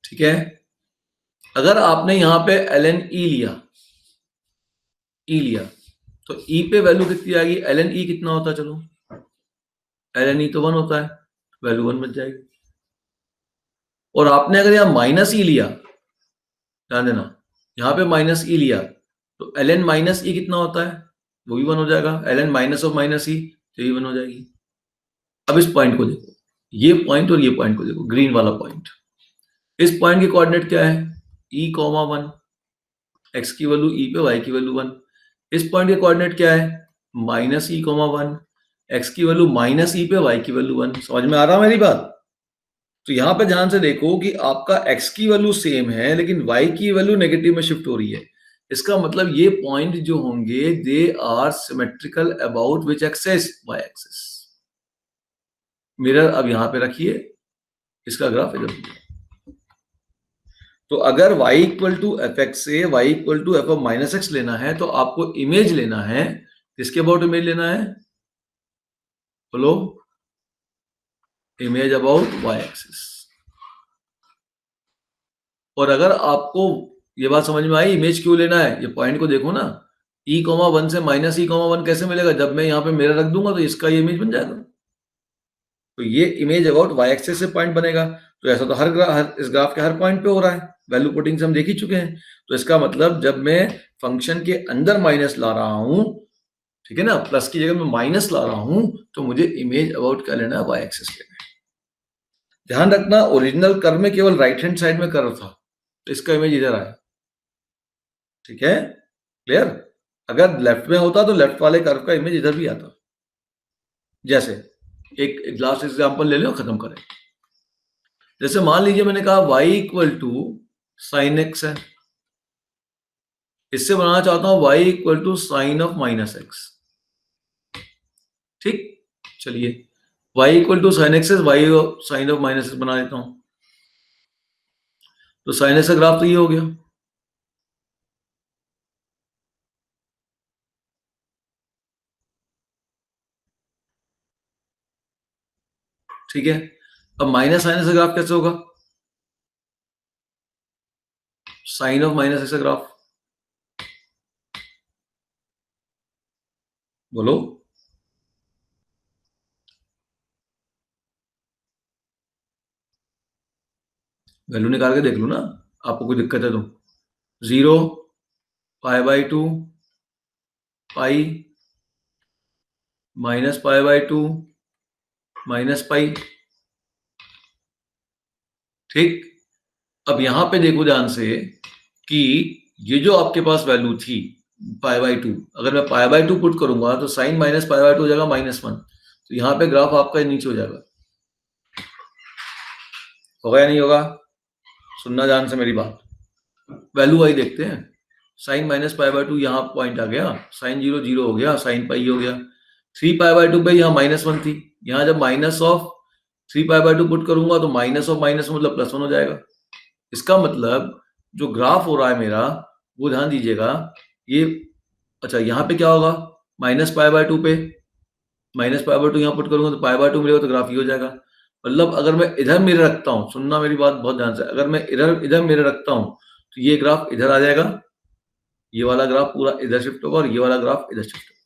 ठीक है, अगर आपने यहाँ पे ln e लिया तो e पे वैल्यू कितनी आएगी, ln e कितना होता है, चलो ln e तो 1 होता है, वैल्यू 1 बच जाएगी। और आपने अगर यहाँ माइनस e लिया, ध्यान देना, यहाँ पे माइनस e लिया तो ln माइनस e कितना होता है, वो भी 1 हो जाएगा, ln minus of minus e तो ये 1 हो जाएगी। अब इस पॉइंट को देखो, ये पॉइंट और ये पॉइंट को देखो, ग्रीन वाला पॉइंट, इस पॉइंट के कोऑर्डिनेट क्या है, e, 1, x की वैल्यू e पे, y की वैल्यू 1। इस पॉइंट के कोऑर्डिनेट क्या है, -e, 1, x की वैल्यू -e पे, y की वैल्यू 1। समझ में आ रहा मेरी बात, तो यहां पे ध्यान से देखो कि आपका x की वैल्यू सेम है लेकिन y की वैल्यू नेगेटिव में शिफ्ट हो रही है। इसका मतलब ये पॉइंट जो होंगे they are symmetrical about which axis, y axis. Mirror अब यहां पे रखिए, इसका ग्राफ इधर, तो अगर y equal to F x से y equal to f of minus x लेना है तो आपको इमेज लेना है, किसके अबाउट इमेज लेना है, बोलो, इमेज अबाउट y एक्सिस। और अगर आपको ये बात समझ में आई इमेज क्यों लेना है, ये पॉइंट को देखो ना, e, 1 से -e, 1 कैसे मिलेगा, जब मैं यहाँ पे मिरर रख दूंगा तो इसका ये इमेज बन जाएगा, तो ये इमेज अबाउट y एक्सिस से पॉइंट बनेगा। तो ऐसा तो हर इस ग्राफ के हर पॉइंट पे हो रहा है, वैल्यू पुटिंग से हम देख ही चुके हैं। तो इसका मतलब जब मैं फंक्शन के अंदर माइनस ला रहा हूं, ठीक है ना, प्लस की जगह मैं माइनस ला रहा हूं, तो मुझे इमेज अबाउट क्या लेना है, y एक्सिस लेना है। ध्यान रखना, ओरिजिनल कर्व में केवल राइट हैंड साइड में कर्व था, तो इसका इमेज इधर आया, ठीक है, क्लियर। अगर लेफ्ट में होता तो लेफ्ट वाले कर्व का इमेज इधर भी आता। जैसे एक लास्ट एग्जांपल ले लो, खत्म करें। जैसे मान लीजिए मैंने कहा y equal to sine x है, इससे बनाना चाहता हूं y equal to sine of minus x. ठीक, चलिए y equal to sine x, y sine of minus x बना देता हूं, तो साइन एक्स का ग्राफ तो ये हो गया। ठीक है, अब माइनस साइन एक्स का ग्राफ कैसे होगा, साइन ऑफ माइनस एक्स का ग्राफ, बोलो, वैल्यू निकाल के देख लो ना, आपको कोई दिक्कत है तो। 0, π/2, पाई, -π/2, -π। ठीक, अब यहां पे देखो ध्यान से कि ये जो आपके पास वैल्यू थी π/2, अगर मैं π/2 पुट करूंगा तो साइन माइनस π/2 हो जाएगा -1, तो यहाँ पे ग्राफ आपका नीचे हो जाएगा। होगा या नहीं होगा, सुनना ध्यान से मेरी बात, वैल्यू आई देखते हैं। साइन माइनस पाई बाय 2 यहाँ पॉइंट आ गया, साइन 0 0 हो गया, साइन पाई हो गया। 3 पाई बाय 2 पे यहाँ -1 थी, यहाँ जब minus of 3 pi by 2 put करूंगा तो माइनस ऑफ माइनस मतलब +1 हो जाएगा। इसका मतलब जो ग्राफ हो रहा है मेरा वो ध्यान दीजिएगा, ये अच्छा यहाँ पे क्या होगा, -π/2 पे -π/2 यहाँ पुट करूंगा तो π/2 मिलेगा तो ग्राफ ये हो जाएगा। मतलब अगर मैं इधर मेरे रखता हूँ, सुनना मेरी बात बहुत ध्यान से, अगर मैं इधर मेरे रखता हूँ तो ये ग्राफ इधर आ जाएगा, ये वाला ग्राफ पूरा इधर शिफ्ट होगा और ये वाला ग्राफ इधर शिफ्ट होगा।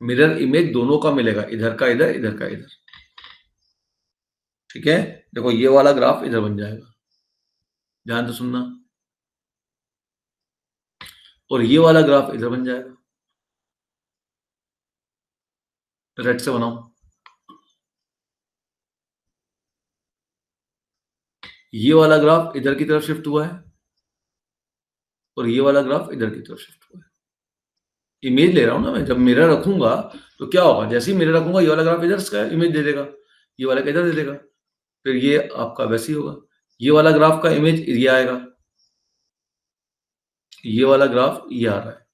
मिरर इमेज दोनों का मिलेगा, इधर का इधर, इधर का इधर। ठीक है, देखो ये वाला ग्राफ इधर बन जाएगा, ध्यान से सुनना, और ये वाला ग्राफ इधर बन जाएगा। रेड से बनाओ, ये वाला ग्राफ इधर की तरफ शिफ्ट हुआ है और ये वाला ग्राफ इधर की तरफ शिफ्ट हुआ है। इमेज ले रहा हूं ना मैं, जब मिरर रखूंगा तो क्या होगा, जैसे ही मिरर रखूंगा ये वाला ग्राफ इधर इसका इमेज दे देगा, ये वाला का इधर दे देगा, फिर ये आपका वैसे ही होगा। ये वाला ग्राफ का इमेज ये आएगा, ये वाला ग्राफ ये आ रहा है,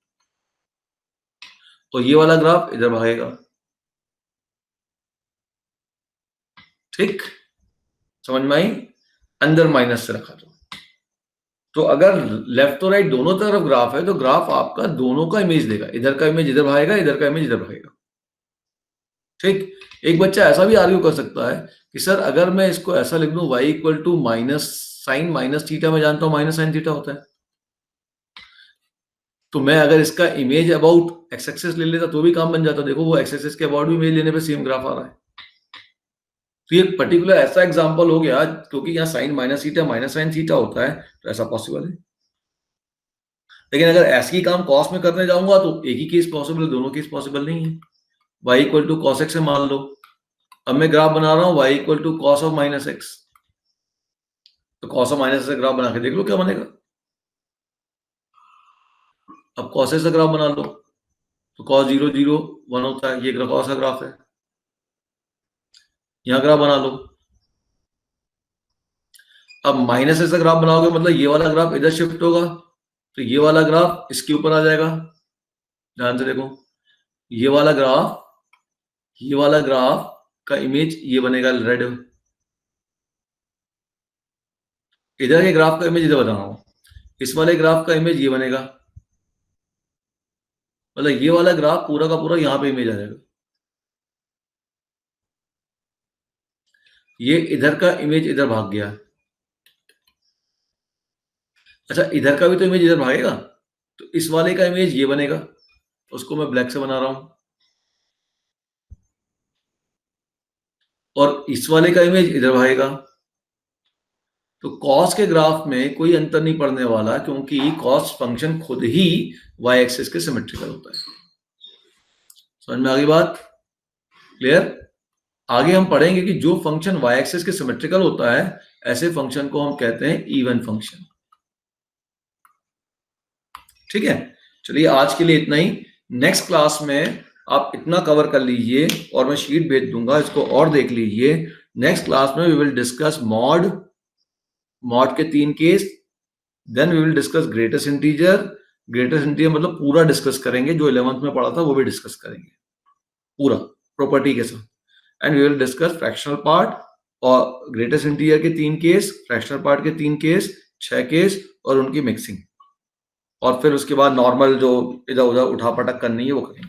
और ये वाला ग्राफ इधर भागेगा। ठीक, समझ में आई? अंदर माइनस से रखा तो अगर लेफ्ट और राइट दोनों तरफ ग्राफ है तो ग्राफ आपका दोनों का इमेज देगा, इधर का इमेज इधर भागेगा, इधर का इमेज इधर भागेगा। ठीक, एक बच्चा ऐसा भी आर्ग्यू कर सकता है कि सर अगर मैं इसको ऐसा लिख दूं y equal to minus sine minus theta, मैं जानता हूं माइनस साइन थीटा होता है, तो मैं अगर इसका इमेज अबाउट एक्स एक्सिस ले लेता तो भी काम बन जाता। देखो वो एक्स एक्सिस के अबाउट भी इमेज लेने पे सेम ग्राफ आ रहा है। तो ये पर्टिकुलर ऐसा एग्जांपल हो गया क्योंकि यहाँ sine minus theta minus sine theta होता है, तो ऐसा पॉसिबल है। लेकिन अगर ऐसे ही काम कॉस में करने जाऊंगा तो एक ही केस पॉसिबल है, दोनों केस पॉसिबल नहीं है। y equal to cos x से मान लो, अब मैं ग्राफ बना रहा हूँ y equal to cos of minus x, तो कॉस ऑफ माइनस से ग्राफ बना के देख लो क्या बनेगा। अब कॉस से ग्राफ बना लो तो कॉस 0 0 1 होता है, ये कॉस का ग्राफ है। यहाँ ग्राफ बना लो, अब माइनस से ग्राफ बनाओगे मतलब ये वाला ग्राफ इधर शिफ्ट होगा, तो ये वाला ग्राफ इसके ऊपर आ जाएगा। ध्यान से देखो, ये वाला ग्राफ का इमेज ये बनेगा रेड, इधर के ग्राफ का इमेज इधर बना रहा हूं, इस वाले ग्राफ का इमेज ये बनेगा, मतलब ये वाला ग्राफ पूरा का पूरा यहां पे इमेज आ जाएगा। ये इधर का इमेज इधर भाग गया, अच्छा इधर का भी तो इमेज इधर भागेगा, तो इस वाले का इमेज ये बनेगा, उसको मैं ब्लैक से बना रहा हूं, और इस वाले का इमेज इधर भागेगा। तो कॉस के ग्राफ में कोई अंतर नहीं पड़ने वाला क्योंकि कॉस फंक्शन खुद ही y एक्सिस के सिमेट्रिकल होता है। समझ में आ गई बात? क्लियर? आगे हम पढ़ेंगे कि जो फंक्शन y एक्सिस के सिमेट्रिकल होता है ऐसे फंक्शन को हम कहते हैं इवन फंक्शन। ठीक है, चलिए आज के लिए इतना ही। नेक्स्ट क्लास में आप इतना कवर कर लीजिए और मैं शीट भेज दूंगा, इसको और देख लीजिए। नेक्स्ट क्लास में वी विल डिस्कस मॉड के 3 case, then we will discuss greatest integer मतलब पूरा डिस्कस करेंगे, जो 11th में पढ़ा था वो भी डिस्कस करेंगे पूरा प्रॉपर्टी के साथ, and we will discuss fractional part और ग्रेटेस्ट इंटीजर के 3 केस, फ्रैक्शनल पार्ट के 3 केस, 6 केस और उनकी मिक्सिंग, और फिर उसके बाद नॉर्मल जो इधर उधर उठा पटक करनी है वो करेंगे।